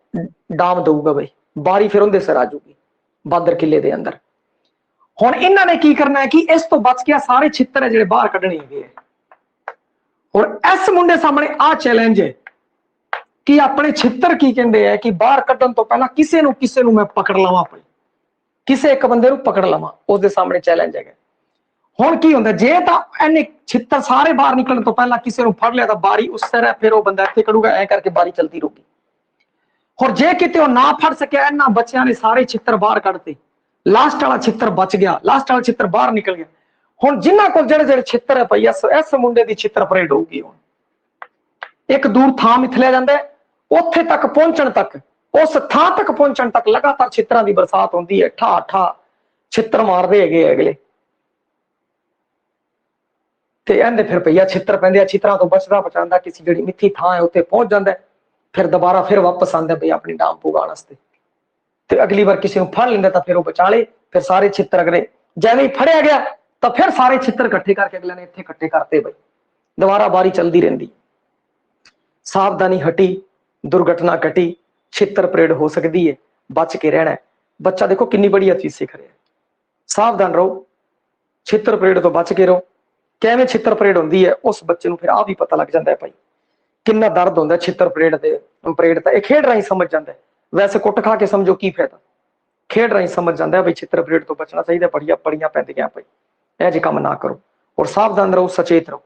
ਡਾਮ ਦਊਗਾ ਬਈ, ਬਾਰੀ ਫਿਰ ਉਹਦੇ ਸਿਰ ਆ ਜੂਗੀ ਬਾਂਦਰ ਕਿੱਲੇ ਦੇ ਅੰਦਰ। ਹੁਣ ਇਹਨਾਂ ਨੇ ਕੀ ਕਰਨਾ ਹੈ ਕਿ ਇਸ ਤੋਂ ਬਚ ਕੇ ਸਾਰੇ ਛਿੱਤਰ ਹੈ ਜਿਹੜੇ ਬਾਹਰ ਕੱਢਣੇ ਹੈਗੇ ਆ। ਔਰ ਇਸ ਮੁੰਡੇ ਸਾਹਮਣੇ ਆ ਚੈਲੰਜ ਹੈ ਕਿ ਆਪਣੇ ਛਿੱਤਰ ਕੀ ਕਹਿੰਦੇ ਆ ਕਿ ਬਾਹਰ ਕੱਢਣ ਤੋਂ ਪਹਿਲਾਂ ਕਿਸੇ ਨੂੰ ਮੈਂ ਪਕੜ ਲਵਾਂ ਭਾਈ, ਕਿਸੇ ਇੱਕ ਬੰਦੇ ਨੂੰ ਪਕੜ ਲਵਾਂ, ਉਸਦੇ ਸਾਹਮਣੇ ਚੈਲੰਜ ਹੈਗਾ। ਹੁਣ ਕੀ ਹੁੰਦਾ, ਜੇ ਤਾਂ ਇਹਨੇ ਛਿੱਤਰ ਸਾਰੇ ਬਾਹਰ ਨਿਕਲਣ ਤੋਂ ਪਹਿਲਾਂ ਕਿਸੇ ਨੂੰ ਫੜ ਲਿਆ ਤਾਂ ਬਾਰੀ ਉਸ ਤਰ੍ਹਾਂ ਫਿਰ ਉਹ ਬੰਦਾ ਇੱਥੇ ਕੱਢੂਗਾ, ਐ ਕਰਕੇ ਬਾਰੀ ਚਲਦੀ ਰਹੂਗੀ। ਹੋਰ ਜੇ ਕਿਤੇ ਉਹ ਨਾ ਫੜ ਸਕਿਆ, ਇਹਨਾਂ ਬੱਚਿਆਂ ਨੇ ਸਾਰੇ ਛਿੱਤਰ ਬਾਹਰ ਕੱਢਤੇ, ਲਾਸਟ ਵਾਲਾ ਛਿੱਤਰ ਬਚ ਗਿਆ, ਲਾਸਟ ਵਾਲਾ ਛਿੱਤਰ ਬਾਹਰ ਨਿਕਲ ਗਿਆ। ਹੁਣ ਜਿਨ੍ਹਾਂ ਕੋਲ ਜਿਹੜੇ ਛਿੱਤਰ ਹੈ ਭਾਈ, ਇਸ ਮੁੰਡੇ ਦੀ ਛਿੱਤਰ ਪਰੇਡ ਹੋਊਗੀ। ਹੁਣ ਇੱਕ ਦੂਰ ਥਾਂ ਮਿਥਲਿਆ ਜਾਂਦਾ, ਉੱਥੇ ਤੱਕ ਪਹੁੰਚਣ ਤੱਕ, ਉਸ ਥਾਂ ਤੱਕ ਪਹੁੰਚਣ ਤੱਕ ਲਗਾਤਾਰ ਛਿੱਤਰਾਂ ਦੀ ਬਰਸਾਤ ਹੁੰਦੀ ਹੈ, ਠਾ ਠਾ ਛਿੱਤਰ ਮਾਰਦੇ ਹੈਗੇ ਅਗਲੇ, ਤੇ ਇਹਦੇ ਫਿਰ ਪਈਆ ਛਿੱਤਰ ਪੈਂਦੇ ਆ। ਛਿੱਤਰਾਂ ਤੋਂ ਬਚਦਾ ਬਚਾਉਂਦਾ ਕਿਸੇ ਜਿਹੜੀ ਮਿੱਠੀ ਥਾਂ ਹੈ ਉੱਥੇ ਪਹੁੰਚ ਜਾਂਦਾ, ਫਿਰ ਦੁਬਾਰਾ ਫਿਰ ਵਾਪਸ ਆਉਂਦਾ ਬਈ ਆਪਣੀ ਡਾਮ ਪੁਗਾਉਣ ਵਾਸਤੇ। ਤੇ ਅਗਲੀ ਵਾਰ ਕਿਸੇ ਨੂੰ ਫੜ ਲੈਂਦਾ ਤਾਂ ਫਿਰ ਉਹ ਬਚਾ ਲੇ, ਫਿਰ ਸਾਰੇ ਛਿੱਤਰ ਅਗਲੇ ਜਿਵੇਂ ਫੜਿਆ ਗਿਆ ਤਾਂ ਫਿਰ ਸਾਰੇ ਛਿੱਤਰ ਇਕੱਠੇ ਕਰਕੇ ਅਗਲੇ ਨੇ ਇੱਥੇ ਇਕੱਠੇ ਕਰਤੇ ਬਈ, ਦੁਬਾਰਾ ਬਾਰੀ ਚੱਲਦੀ ਰਹਿੰਦੀ। ਸਾਵਧਾਨੀ ਹਟੀ, ਦੁਰਘਟਨਾ ਘਟੀ, ਛਿੱਤਰ ਪਰੇਡ ਹੋ ਸਕਦੀ ਹੈ, ਬਚ ਕੇ ਰਹਿਣਾ। ਬੱਚਾ ਦੇਖੋ ਕਿੰਨੀ ਬੜੀ ਚੀਜ਼ ਸਿੱਖ ਰਿਹਾ, ਸਾਵਧਾਨ ਰਹੋ, ਛਿੱਤਰ ਪਰੇਡ ਤੋਂ ਬਚ ਕੇ ਰਹੋ। ਕਿਵੇਂ ਛਿੱਤਰ ਪਰੇਡ ਹੁੰਦੀ ਹੈ ਉਸ ਬੱਚੇ ਨੂੰ ਫਿਰ ਆ ਵੀ ਪਤਾ ਲੱਗ ਜਾਂਦਾ ਹੈ ਭਾਈ, ਕਿੰਨਾ ਦਰਦ ਹੁੰਦਾ ਛਿੱਤਰ ਪਰੇਡ ਦੇ। ਪਰੇਡ ਤਾਂ ਇਹ ਖੇਡ ਰਾਹੀਂ ਸਮਝ ਜਾਂਦਾ, ਵੈਸੇ ਕੁੱਟ ਖਾ ਕੇ ਸਮਝੋ ਕੀ ਫਾਇਦਾ, ਖੇਡ ਰਾਹੀਂ ਸਮਝ ਜਾਂਦਾ ਬਈ ਛਿੱਤਰ ਪਰੇਡ ਤੋਂ ਬਚਣਾ ਚਾਹੀਦਾ। ਬੜੀਆਂ ਪੈਂਦੀਆਂ ਭਾਈ, ਇਹ ਜਿਹੇ ਕੰਮ ਨਾ ਕਰੋ ਔਰ ਸਾਵਧਾਨ ਰਹੋ, ਸੁਚੇਤ ਰਹੋ।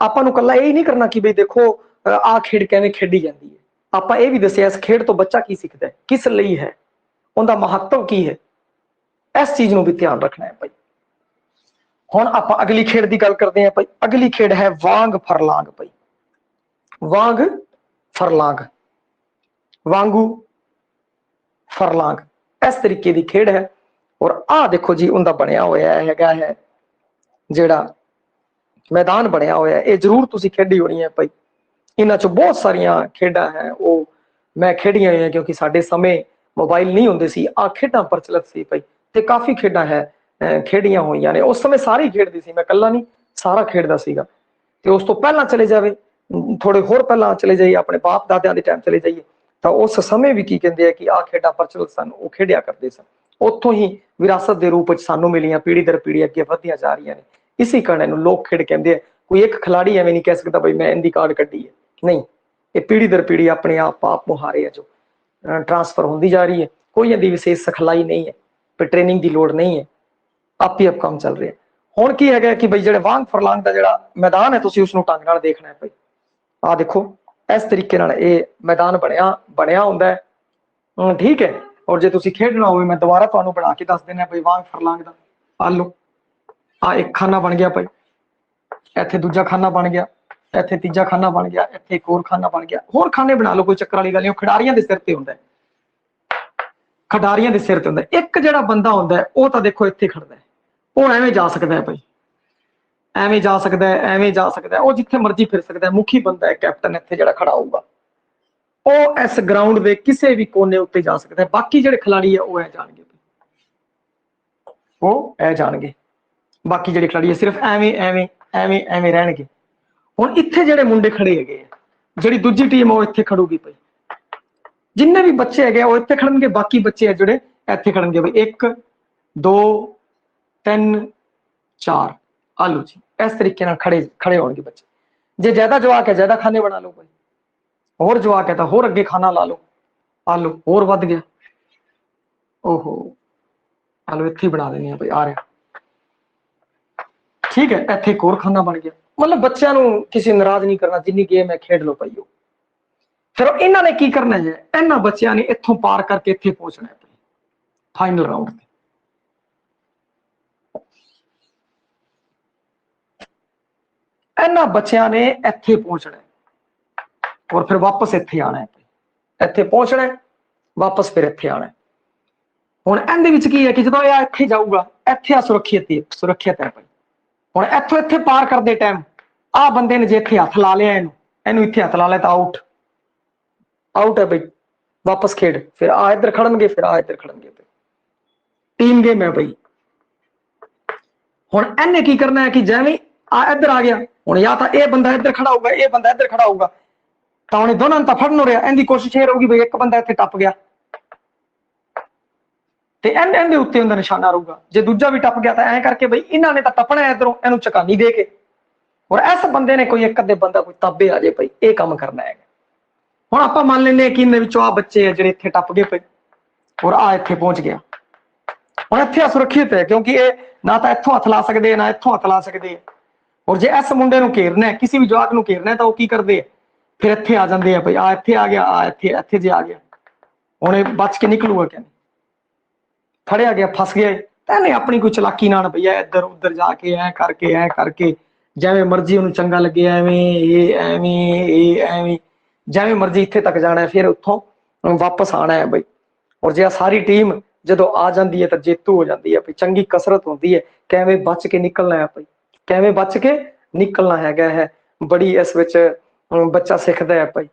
ਆਪਾਂ ਨੂੰ ਕੱਲਾ ਇਹ ਨਹੀਂ ਕਰਨਾ ਕਿ ਬਈ ਦੇਖੋ ਆਹ ਖੇਡ ਕਿਵੇਂ ਖੇਡੀ ਜਾਂਦੀ ਹੈ, ਆਪਾਂ ਇਹ ਵੀ ਦੱਸਿਆ ਇਸ ਖੇਡ ਤੋਂ ਬੱਚਾ ਕੀ ਸਿੱਖਦਾ ਹੈ, ਕਿਸ ਲਈ ਹੈ, ਉਹਦਾ ਮਹੱਤਵ ਕੀ ਹੈ, ਇਸ ਚੀਜ਼ ਨੂੰ ਵੀ ਧਿਆਨ ਰੱਖਣਾ ਹੈ ਭਾਈ। ਹੁਣ ਆਪਾਂ ਅਗਲੀ ਖੇਡ ਦੀ ਗੱਲ ਕਰਦੇ ਹਾਂ ਭਾਈ। ਅਗਲੀ ਖੇਡ ਹੈ ਵਾਂਗ ਫਰਲਾਂਗ ਭਾਈ, ਵਾਂਗ ਫਰਲਾਂਗ, ਵਾਂਗੂ ਫਰਲਾਂਗ, ਇਸ ਤਰੀਕੇ ਦੀ ਖੇਡ ਹੈ। ਔਰ ਆਹ ਦੇਖੋ ਜੀ ਉਹਦਾ ਬਣਿਆ ਹੋਇਆ ਹੈਗਾ ਹੈ ਜਿਹੜਾ ਮੈਦਾਨ ਬਣਿਆ ਹੋਇਆ, ਇਹ ਜ਼ਰੂਰ ਤੁਸੀਂ ਖੇਡੀ ਹੋਣੀ ਹੈ ਭਾਈ। ਇਹਨਾਂ ਚੋਂ ਬਹੁਤ ਸਾਰੀਆਂ ਖੇਡਾਂ ਹੈ ਉਹ ਮੈਂ ਖੇਡੀਆਂ ਹੋਈਆਂ, ਕਿਉਂਕਿ ਸਾਡੇ ਸਮੇਂ ਮੋਬਾਈਲ ਨਹੀਂ ਹੁੰਦੇ ਸੀ, ਆਹ ਖੇਡਾਂ ਪ੍ਰਚਲਿਤ ਸੀ ਭਾਈ। ਤੇ ਕਾਫੀ ਖੇਡਾਂ ਹੈ ਖੇਡੀਆਂ ਹੋਈਆਂ ਨੇ। ਉਸ ਸਮੇਂ ਸਾਰੇ ਹੀ ਖੇਡਦੇ ਸੀ, ਮੈਂ ਇਕੱਲਾ ਨਹੀਂ, ਸਾਰਾ ਖੇਡਦਾ ਸੀਗਾ। ਤੇ ਉਸ ਤੋਂ ਪਹਿਲਾਂ ਚਲੇ ਜਾਵੇ, ਥੋੜੇ ਹੋਰ ਪਹਿਲਾਂ ਚਲੇ ਜਾਈਏ, ਆਪਣੇ ਬਾਪ ਦਾਦਿਆਂ ਦੇ ਟਾਈਮ ਚਲੇ ਜਾਈਏ, ਤਾਂ ਉਸ ਸਮੇਂ ਵੀ ਕੀ ਕਹਿੰਦੇ ਆ ਕਿ ਆਹ ਖੇਡਾਂ ਪ੍ਰਚਲਿਤ ਸਨ, ਉਹ ਖੇਡਿਆ ਕਰਦੇ ਸਨ। ਉੱਥੋਂ ਹੀ ਵਿਰਾਸਤ ਦੇ ਰੂਪ ਵਿੱਚ ਸਾਨੂੰ ਮਿਲੀਆਂ, ਪੀੜ੍ਹੀ ਦਰ ਪੀੜ੍ਹੀ ਅੱਗੇ ਵਧਦੀਆਂ ਜਾ ਰਹੀਆਂ ਨੇ। ਇਸੇ ਕਾਰਨ ਨੂੰ ਲੋਕ ਖੇਡ ਕਹਿੰਦੇ ਆ। ਕੋਈ ਇੱਕ ਖਿਲਾੜੀ ਐਵੇਂ ਨਹੀਂ ਕਹਿ ਸਕਦਾ ਬਈ ਮੈਂ ਇਹਦੀ ਕਾਰਡ ਕੱਢੀ ਹੈ, ਨਹੀਂ, ਇਹ ਪੀੜ੍ਹੀ ਦਰ ਪੀੜ੍ਹੀ ਆਪਣੇ ਆਪ ਮੁਹਾਰੇ ਹੈ ਜੋ ਟ੍ਰਾਂਸਫਰ ਹੁੰਦੀ ਜਾ ਰਹੀ ਹੈ। ਕੋਈ ਇਹਦੀ ਵਿਸ਼ੇਸ਼ ਸਿਖਲਾਈ ਨਹੀਂ ਹੈ, ਪਰ ਟ੍ਰੇਨਿੰਗ ਦੀ ਲੋੜ ਨਹੀਂ ਹੈ, ਆਪ ਹੀ ਆਪ ਕੰਮ ਚੱਲ ਰਿਹਾ। ਹੁਣ ਕੀ ਹੈਗਾ ਕਿ ਬਈ ਜਿਹੜੇ ਵਾਂਗ ਫਰਲਾਂਗ ਦਾ ਜਿਹੜਾ ਮੈਦਾਨ ਹੈ, ਤੁਸੀਂ ਉਸਨੂੰ ਢੰਗ ਨਾਲ ਦੇਖਣਾ ਹੈ। ਬਈ ਆਹ ਦੇਖੋ, ਇਸ ਤਰੀਕੇ ਨਾਲ ਇਹ ਮੈਦਾਨ ਬਣਿਆ ਹੁੰਦਾ ਹੈ, ਠੀਕ ਹੈ। ਔਰ ਜੇ ਤੁਸੀਂ ਖੇਡਣਾ ਹੋਵੇ, ਮੈਂ ਦੁਬਾਰਾ ਤੁਹਾਨੂੰ ਬਣਾ ਕੇ ਦੱਸ ਦਿੰਦਾ ਬਈ ਵਾਂਗ ਫਰਲਾਂਗ ਦਾ। ਆ ਲਓ, ਆ ਇੱਕ ਖਾਨਾ ਬਣ ਗਿਆ ਭਾਈ, ਇੱਥੇ ਦੂਜਾ ਖਾਨਾ ਬਣ ਗਿਆ, ਇੱਥੇ ਤੀਜਾ ਖਾਨਾ ਬਣ ਗਿਆ, ਇੱਥੇ ਇੱਕ ਹੋਰ ਖਾਨਾ ਬਣ ਗਿਆ। ਹੋਰ ਖਾਨੇ ਬਣਾ ਲਓ, ਕੋਈ ਚੱਕਰ ਵਾਲੀ ਗੱਲ ਨਹੀਂ। ਉਹ ਖਿਡਾਰੀਆਂ ਦੇ ਸਿਰ ਤੇ ਹੁੰਦਾ, ਖਿਡਾਰੀਆਂ ਦੇ ਸਿਰ ਤੇ ਹੁੰਦਾ। ਇੱਕ ਜਿਹੜਾ ਬੰਦਾ ਹੁੰਦਾ ਉਹ ਤਾਂ ਦੇਖੋ ਇੱਥੇ ਖੜਦਾ ਹੈ, ਉਹ ਐਵੇਂ ਜਾ ਸਕਦਾ ਹੈ ਭਾਈ, ਐਵੇਂ ਜਾ ਸਕਦਾ ਹੈ, ਐਵੇਂ ਜਾ ਸਕਦਾ ਹੈ, ਉਹ ਜਿੱਥੇ ਮਰਜ਼ੀ ਫਿਰ ਸਕਦਾ ਹੈ। ਮੁਖੀ ਬੰਦਾ ਹੈ, ਕੈਪਟਨ ਇੱਥੇ ਜਿਹੜਾ ਖੜਾ ਹੋਊਗਾ, ਉਹ ਇਸ ਗਰਾਊਂਡ ਦੇ ਕਿਸੇ ਵੀ ਕੋਨੇ ਉੱਤੇ ਜਾ ਸਕਦਾ ਹੈ। ਬਾਕੀ ਜਿਹੜੇ ਖਿਲਾੜੀ ਹੈ ਉਹ ਐ ਜਾਣਗੇ, ਉਹ ਐ ਜਾਣਗੇ। ਬਾਕੀ ਜਿਹੜੇ ਖਿਲਾੜੀ ਹੈ ਸਿਰਫ ਐਵੇਂ ਐਵੇਂ ਐਵੇਂ ਐਵੇਂ ਰਹਿਣਗੇ। ਹੁਣ ਇੱਥੇ ਜਿਹੜੇ ਮੁੰਡੇ ਖੜੇ ਹੈਗੇ ਆ, ਜਿਹੜੀ ਦੂਜੀ ਟੀਮ ਉਹ ਇੱਥੇ ਖੜੂਗੀ ਭਾਈ। ਜਿੰਨੇ ਵੀ ਬੱਚੇ ਹੈਗੇ ਉਹ ਇੱਥੇ ਖੜਨਗੇ, ਬਾਕੀ ਬੱਚੇ ਆ ਜਿਹੜੇ ਇੱਥੇ ਖੜਨਗੇ ਬਈ। 1 2 3 4, ਆਲੂ ਜੀ, ਇਸ ਤਰੀਕੇ ਨਾਲ ਖੜੇ ਹੋਣਗੇ ਬੱਚੇ। ਜੇ ਜ਼ਿਆਦਾ ਜਵਾਕ ਹੈ, ਜ਼ਿਆਦਾ ਖਾਨੇ ਬਣਾ ਲਓ ਭਾਈ। ਹੋਰ ਜਵਾਕ ਹੈ ਤਾਂ ਹੋਰ ਅੱਗੇ ਖਾਨਾ ਲਾ ਲਓ, ਆਲੂ ਹੋਰ ਵੱਧ ਗਿਆ, ਓਹੋ ਆਲੂ ਇੱਥੇ ਬਣਾ ਦੇਣੀ ਆ ਭਾਈ, ਆ ਰਿਹਾ, ਠੀਕ ਹੈ। ਇੱਥੇ ਇੱਕ ਹੋਰ ਖਾਨਾ ਬਣ ਗਿਆ। ਮਤਲਬ ਬੱਚਿਆਂ ਨੂੰ ਕਿਸੇ ਨਾਰਾਜ਼ ਨਹੀਂ ਕਰਨਾ, ਜਿੰਨੀ ਗੇਮ ਹੈ ਖੇਡ ਲਓ ਭਾਈ। ਉਹ ਫਿਰ ਇਹਨਾਂ ਨੇ ਕੀ ਕਰਨਾ ਹੈ, ਇਹਨਾਂ ਬੱਚਿਆਂ ਨੇ ਇੱਥੋਂ ਪਾਰ ਕਰਕੇ ਇੱਥੇ ਪਹੁੰਚਣਾ ਹੈ ਫਾਈਨਲ ਰਾਊਂਡ ਤੇ। ਇਹਨਾਂ ਬੱਚਿਆਂ ਨੇ ਇੱਥੇ ਪਹੁੰਚਣਾ ਔਰ ਫਿਰ ਵਾਪਸ ਇੱਥੇ ਆਣਾ ਹੈ। ਇੱਥੇ ਪਹੁੰਚਣਾ, ਵਾਪਸ ਫਿਰ ਇੱਥੇ ਆਣਾ। ਹੁਣ ਇਹਦੇ ਵਿੱਚ ਕੀ ਹੈ ਕਿ ਜਦੋਂ ਇਹ ਇੱਥੇ ਜਾਊਗਾ, ਇੱਥੇ ਆ ਸੁਰੱਖਿਅਤ ਹੈ ਭਾਈ। ਹੁਣ ਇੱਥੋਂ ਇੱਥੇ ਪਾਰ ਕਰਦੇ ਟਾਈਮ ਆਹ ਬੰਦੇ ਨੇ ਜੇ ਇੱਥੇ ਹੱਥ ਲਾ ਲਿਆ, ਇਹਨੂੰ ਇੱਥੇ ਹੱਥ ਲਾ ਲਿਆ ਤਾਂ ਆਊਟ ਹੈ ਬਈ, ਵਾਪਸ ਖੇਡ। ਫਿਰ ਆ ਇੱਧਰ ਖੜਨਗੇ, ਫਿਰ ਆ ਇੱਧਰ ਖੜਨਗੇ, ਟੀਮ ਗੇਮ ਹੈ ਬਈ। ਹੁਣ ਇਹਨੇ ਕੀ ਕਰਨਾ ਹੈ ਕਿ ਜਿਵੇਂ ਆ ਇੱਧਰ ਆ ਗਿਆ, ਹੁਣ ਜਾਂ ਤਾਂ ਇਹ ਬੰਦਾ ਇੱਧਰ ਖੜਾ ਹੋਊਗਾ, ਇਹ ਬੰਦਾ ਇੱਧਰ ਖੜਾ ਹੋਊਗਾ, ਤਾਂ ਉਹਨੇ ਦੋਨਾਂ ਨੂੰ ਤਾਂ ਫੜਨ ਹੋ ਰਿਹਾ। ਇਹਦੀ ਕੋਸ਼ਿਸ਼ ਇਹ ਰਹੂਗੀ ਬਈ ਇੱਕ ਬੰਦਾ ਇੱਥੇ ਟੱਪ ਗਿਆ ਤੇ ਇਹਦੇ ਉੱਤੇ ਉਹਦਾ ਨਿਸ਼ਾਨਾ ਰਹੂਗਾ। ਜੇ ਦੂਜਾ ਵੀ ਟੱਪ ਗਿਆ ਤਾਂ ਐਂ ਕਰਕੇ ਬਈ ਇਹਨਾਂ ਨੇ ਤਾਂ ਟੱਪਣਾ ਇੱਧਰੋਂ, ਇਹਨੂੰ ਚਕਾਨੀ ਦੇ ਕੇ। ਔਰ ਇਸ ਬੰਦੇ ਨੇ ਕੋਈ ਇੱਕ ਅੱਧੇ ਬੰਦਾ ਕੋਈ ਤਾਬੇ ਆ ਜੇ ਭਾਈ, ਇਹ ਕੰਮ ਕਰਨਾ ਹੈਗਾ। ਹੁਣ ਆਪਾਂ ਮੰਨ ਲੈਂਦੇ ਹਾਂ ਕਿ ਇਹਨਾਂ ਵਿੱਚੋਂ ਆ ਬੱਚੇ ਆ ਜਿਹੜੇ ਇੱਥੇ ਟੱਪ ਗਏ ਪਏ ਔਰ ਆ ਇੱਥੇ ਪਹੁੰਚ ਗਿਆ। ਹੁਣ ਇੱਥੇ ਸੁਰੱਖਿਅਤ ਹੈ ਕਿਉਂਕਿ ਇਹ ਨਾ ਤਾਂ ਇੱਥੋਂ ਹੱਥ ਲਾ ਸਕਦੇ ਨਾ ਇੱਥੋਂ ਹੱਥ ਲਾ ਸਕਦੇ। ਔਰ ਜੇ ਇਸ ਮੁੰਡੇ ਨੂੰ ਘੇਰਨਾ, ਕਿਸੇ ਵੀ ਜਵਾਕ ਨੂੰ ਘੇਰਨਾ, ਤਾਂ ਉਹ ਕੀ ਕਰਦੇ ਆ, ਫਿਰ ਇੱਥੇ ਆ ਜਾਂਦੇ ਆ ਭਾਈ। ਆ ਇੱਥੇ ਆ ਗਿਆ, ਆ ਇੱਥੇ ਜੇ ਆ ਗਿਆ, ਹੁਣ ਇਹ ਬਚ ਕੇ ਨਿਕਲੂਗਾ ਕਹਿੰਦੇ, ਫੜਿਆ ਗਿਆ, ਫਸ ਗਿਆ। ਤਾਂ ਇਹਨੇ ਆਪਣੀ ਕੋਈ ਚਲਾਕੀ ਨਾਲ ਭਈਆ ਇੱਧਰ ਉੱਧਰ ਜਾ ਕੇ ਐ ਕਰਕੇ ਜਿਵੇਂ ਮਰਜ਼ੀ ਉਹਨੂੰ ਚੰਗਾ ਲੱਗੇ ਐਵੇਂ ਜਿਵੇਂ ਮਰਜ਼ੀ ਇੱਥੇ ਤੱਕ ਜਾਣਾ, ਫਿਰ ਉੱਥੋਂ ਵਾਪਸ ਆਣਾ ਹੈ ਬਈ। ਔਰ ਜੇ ਸਾਰੀ ਟੀਮ ਜਦੋਂ ਆ ਜਾਂਦੀ ਹੈ ਤਾਂ ਜੇਤੂ ਹੋ ਜਾਂਦੀ ਹੈ। ਚੰਗੀ ਕਸਰਤ ਹੁੰਦੀ ਹੈ, ਕਿਵੇਂ ਬਚ ਕੇ ਨਿਕਲਣਾ ਹੈ ਭਾਈ, ਕਿਵੇਂ ਬਚ ਕੇ ਨਿਕਲਣਾ ਹੈਗਾ ਹੈ। ਬੜੀ ਇਸ ਵਿੱਚ ਬੱਚਾ ਸਿੱਖਦਾ ਹੈ ਭਾਈ,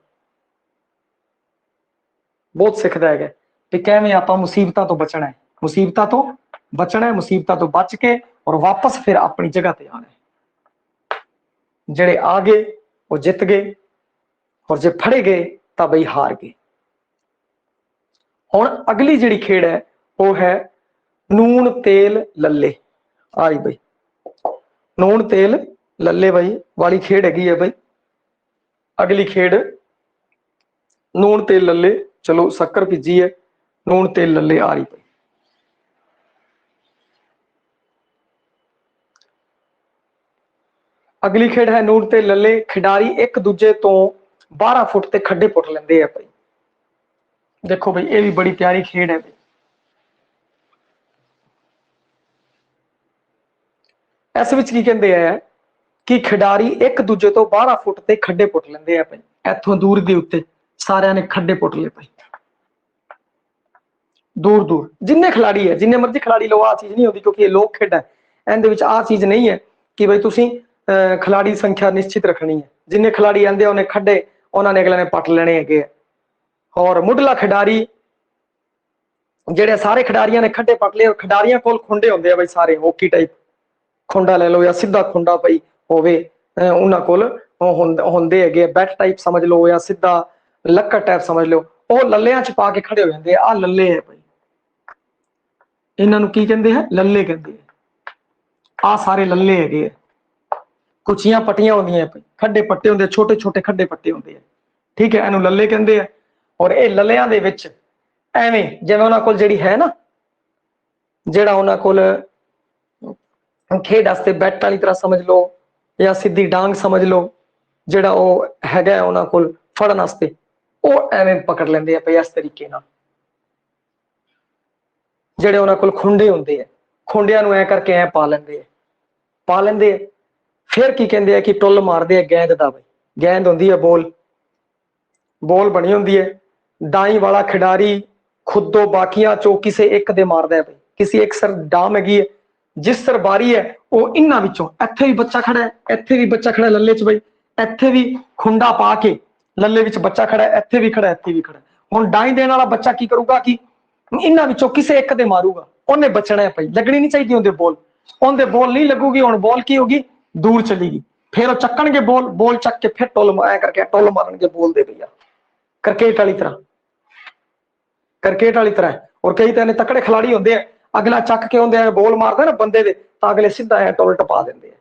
ਬਹੁਤ ਸਿੱਖਦਾ ਹੈਗਾ ਕਿ ਕਿਵੇਂ ਆਪਾਂ ਮੁਸੀਬਤਾਂ ਤੋਂ ਬਚਣਾ ਹੈ, ਮੁਸੀਬਤਾਂ ਤੋਂ ਬਚ ਕੇ ਔਰ ਵਾਪਸ ਫਿਰ ਆਪਣੀ ਜਗ੍ਹਾ ਤੇ ਆਣਾ ਹੈ। ਜਿਹੜੇ ਆ ਗਏ ਉਹ ਜਿੱਤ ਗਏ, ਔਰ ਜੇ ਫੜੇ ਗਏ ਤਾਂ ਬਈ ਹਾਰ ਗਏ। ਹੁਣ ਅਗਲੀ ਜਿਹੜੀ ਖੇਡ ਹੈ ਉਹ ਹੈ ਨੂਣ ਤੇਲ ਲੱਲੇ। ਆਈ ਬਈ, ਨੂਣ ਤੇਲ ਲੱਲੇ ਬਈ ਵਾਲੀ ਖੇਡ ਹੈਗੀ ਹੈ ਬਈ। ਅਗਲੀ ਖੇਡ ਨੂਣ ਤੇਲ ਲੱਲੇ, ਚਲੋ ਸ਼ੱਕਰ ਭਿੱਜੀ ਹੈ, ਨੂਣ ਤੇਲ ਲੱਲੇ ਆ ਰਹੀ ਪਈ। ਅਗਲੀ ਖੇਡ ਹੈ ਨੂਣ ਤੇਲ ਲੱਲੇ। ਖਿਡਾਰੀ ਇੱਕ ਦੂਜੇ ਤੋਂ 12 ਫੁੱਟ ਤੇ ਖੱਡੇ ਪੁੱਟ ਲੈਂਦੇ ਆ ਭਾਈ। ਦੇਖੋ ਭਾਈ ਇਹ ਵੀ ਬੜੀ ਪਿਆਰੀ ਖੇਡ ਹੈ। ਇਸ ਵਿੱਚ ਕੀ ਕਹਿੰਦੇ ਆ ਕਿ ਖਿਡਾਰੀ ਇੱਕ ਦੂਜੇ ਤੋਂ 12 ਫੁੱਟ ਤੇ ਖੱਡੇ ਪੁੱਟ ਲੈਂਦੇ ਆ ਭਾਈ। ਇੱਥੋਂ ਦੂਰ ਦੇ ਉੱਤੇ ਸਾਰਿਆਂ ਨੇ ਖੱਡੇ ਪੁੱਟ ਲਏ ਭਾਈ, ਦੂਰ ਜਿੰਨੇ ਖਿਲਾੜੀ ਹੈ, ਜਿੰਨੇ ਮਰਜ਼ੀ ਖਿਲਾੜੀ ਲਓ, ਆਹ ਚੀਜ਼ ਨਹੀਂ ਹੁੰਦੀ ਕਿਉਂਕਿ ਇਹ ਲੋਕ ਖੇਡ ਹੈ। ਇਹਦੇ ਵਿੱਚ ਆਹ ਚੀਜ਼ ਨਹੀਂ ਹੈ ਕਿ ਬਈ ਤੁਸੀਂ ਖਿਲਾੜੀ ਸੰਖਿਆ ਨਿਸ਼ਚਿਤ ਰੱਖਣੀ ਹੈ। ਜਿੰਨੇ ਖਿਲਾੜੀ ਆਂਦੇ ਉਹਨੇ ਖੱਡੇ ਉਹਨਾਂ ਨੇ ਅਗਲੇ ਨੇ ਪੱਟ ਲੈਣੇ ਹੈਗੇ। ਔਰ ਮੁੱਢਲਾ ਖਿਡਾਰੀ ਜਿਹੜੇ ਸਾਰੇ ਖਿਡਾਰੀਆਂ ਨੇ ਖੱਡੇ ਪੱਟ ਲਏ। ਖਿਡਾਰੀਆਂ ਕੋਲ ਖੁੰਡੇ ਹੁੰਦੇ ਆ ਬਈ ਸਾਰੇ ਹਾਕੀ ਟਾਈਪ ਖੁੰਡਾ ਲੈ ਲਓ ਜਾਂ ਸਿੱਧਾ ਖੁੰਡਾ ਪਈ ਹੋਵੇ, ਉਹਨਾਂ ਕੋਲ ਹੁੰਦੇ ਹੈਗੇ ਬੈਟ ਟਾਈਪ ਸਮਝ ਲਓ ਜਾਂ ਸਿੱਧਾ ਲੱਕੜ ਟਾਈਪ ਸਮਝ ਲਓ। ਉਹ ਲੱਲਿਆਂ ਚ ਪਾ ਕੇ ਖੜੇ ਹੋ ਜਾਂਦੇ ਆ। ਲੱਲੇ ਹੈ ਬਈ, ਇਹਨਾਂ ਨੂੰ ਕੀ ਕਹਿੰਦੇ ਹੈ? ਲੱਲੇ ਕਹਿੰਦੇ ਆ। ਸਾਰੇ ਲੱਲੇ ਹੈਗੇ ਆ। ਕੁਚੀਆਂ ਪੱਟੀਆਂ ਹੁੰਦੀਆਂ ਪਈ, ਖੱਡੇ ਪੱਟੇ ਹੁੰਦੇ, ਛੋਟੇ ਛੋਟੇ ਖੱਡੇ ਪੱਟੇ ਹੁੰਦੇ ਆ, ਠੀਕ ਹੈ, ਇਹਨੂੰ ਲੱਲੇ ਕਹਿੰਦੇ ਆ। ਔਰ ਇਹ ਲੱਲਿਆਂ ਦੇ ਵਿੱਚ ਐਵੇਂ ਜਿਵੇਂ ਉਹਨਾਂ ਕੋਲ ਜਿਹੜੀ ਹੈ ਨਾ, ਜਿਹੜਾ ਉਹਨਾਂ ਕੋਲ ਖੇਡ ਵਾਸਤੇ ਬੈਟ ਵਾਲੀ ਤਰ੍ਹਾਂ ਸਮਝ ਲਓ ਜਾਂ ਸਿੱਧੀ ਡਾਂਗ ਸਮਝ ਲਓ, ਜਿਹੜਾ ਉਹ ਹੈਗਾ ਉਹਨਾਂ ਕੋਲ ਫੜਨ ਵਾਸਤੇ, ਉਹ ਐਵੇਂ ਪਕੜ ਲੈਂਦੇ ਆ ਪਈ ਇਸ ਤਰੀਕੇ ਨਾਲ। ਜਿਹੜੇ ਉਹਨਾਂ ਕੋਲ ਖੁੰਡੇ ਹੁੰਦੇ ਆ, ਖੁੰਡਿਆਂ ਨੂੰ ਐ ਕਰਕੇ ਐ ਪਾ ਲੈਂਦੇ ਆ। ਫਿਰ ਕੀ ਕਹਿੰਦੇ ਆ ਕਿ ਟੁੱਲ ਮਾਰਦੇ ਆ ਗੇਂਦ ਦਾ। ਬਈ ਗੇਂਦ ਹੁੰਦੀ ਹੈ ਬੋਲ ਬਣੀ ਹੁੰਦੀ ਹੈ। ਦਾਈ ਵਾਲਾ ਖਿਡਾਰੀ ਖੁਦੋਂ ਬਾਕੀਆਂ ਚੋਂ ਕਿਸੇ ਇੱਕ ਦੇ ਮਾਰਦਾ ਹੈ। ਬਈ ਕਿਸੇ ਇੱਕ ਸਰ ਡਾਮ ਹੈਗੀ ਹੈ, ਜਿਸ ਸਰ ਬਾਰੀ ਹੈ ਉਹ ਇਹਨਾਂ ਵਿੱਚੋਂ, ਇੱਥੇ ਵੀ ਬੱਚਾ ਖੜਾ ਹੈ, ਇੱਥੇ ਵੀ ਬੱਚਾ ਖੜਾ ਲੱਲੇ ਚ, ਬਈ ਇੱਥੇ ਵੀ ਖੁੰਡਾ ਪਾ ਕੇ ਲੱਲੇ ਵਿੱਚ ਬੱਚਾ ਖੜਾ, ਇੱਥੇ ਵੀ ਖੜਾ, ਇੱਥੇ ਵੀ ਖੜਾ। ਹੁਣ ਡਾਈ ਦੇਣ ਵਾਲਾ ਬੱਚਾ ਕੀ ਕਰੂਗਾ ਕਿ ਇਹਨਾਂ ਵਿੱਚੋਂ ਕਿਸੇ ਇੱਕ ਦੇ ਮਾਰੂਗਾ, ਉਹਨੇ ਬਚਣਾ ਹੈ। ਭਾਈ ਲੱਗਣੀ ਨਹੀਂ ਚਾਹੀਦੀ ਉਹਦੇ ਬੋਲ ਨਹੀਂ ਲੱਗੂਗੀ। ਹੁਣ ਬੋਲ ਕੀ ਹੋਗੀ? ਦੂਰ ਚਲੀਗੀ। ਫਿਰ ਉਹ ਚੱਕਣਗੇ ਬੋਲ ਚੱਕ ਕੇ ਫਿਰ ਟੁੱਲ ਐ ਕਰਕੇ ਟੁੱਲ ਮਾਰਨਗੇ ਬੋਲ ਦੇ ਭਈਆ, ਕ੍ਰਿਕਟ ਵਾਲੀ ਤਰ੍ਹਾਂ। ਔਰ ਕਈ ਤਾਂ ਇਹਨੇ ਤਕੜੇ ਖਿਲਾੜੀ ਹੁੰਦੇ ਆ, ਅਗਲਾ ਚੱਕ ਕੇ ਆਉਂਦੇ ਆ ਬੋਲ ਮਾਰਦਾ ਨਾ ਬੰਦੇ ਦੇ, ਤਾਂ ਅਗਲੇ ਸਿੱਧਾ ਐ ਟੁੱਲ ਟਪਾ ਦਿੰਦੇ ਆ।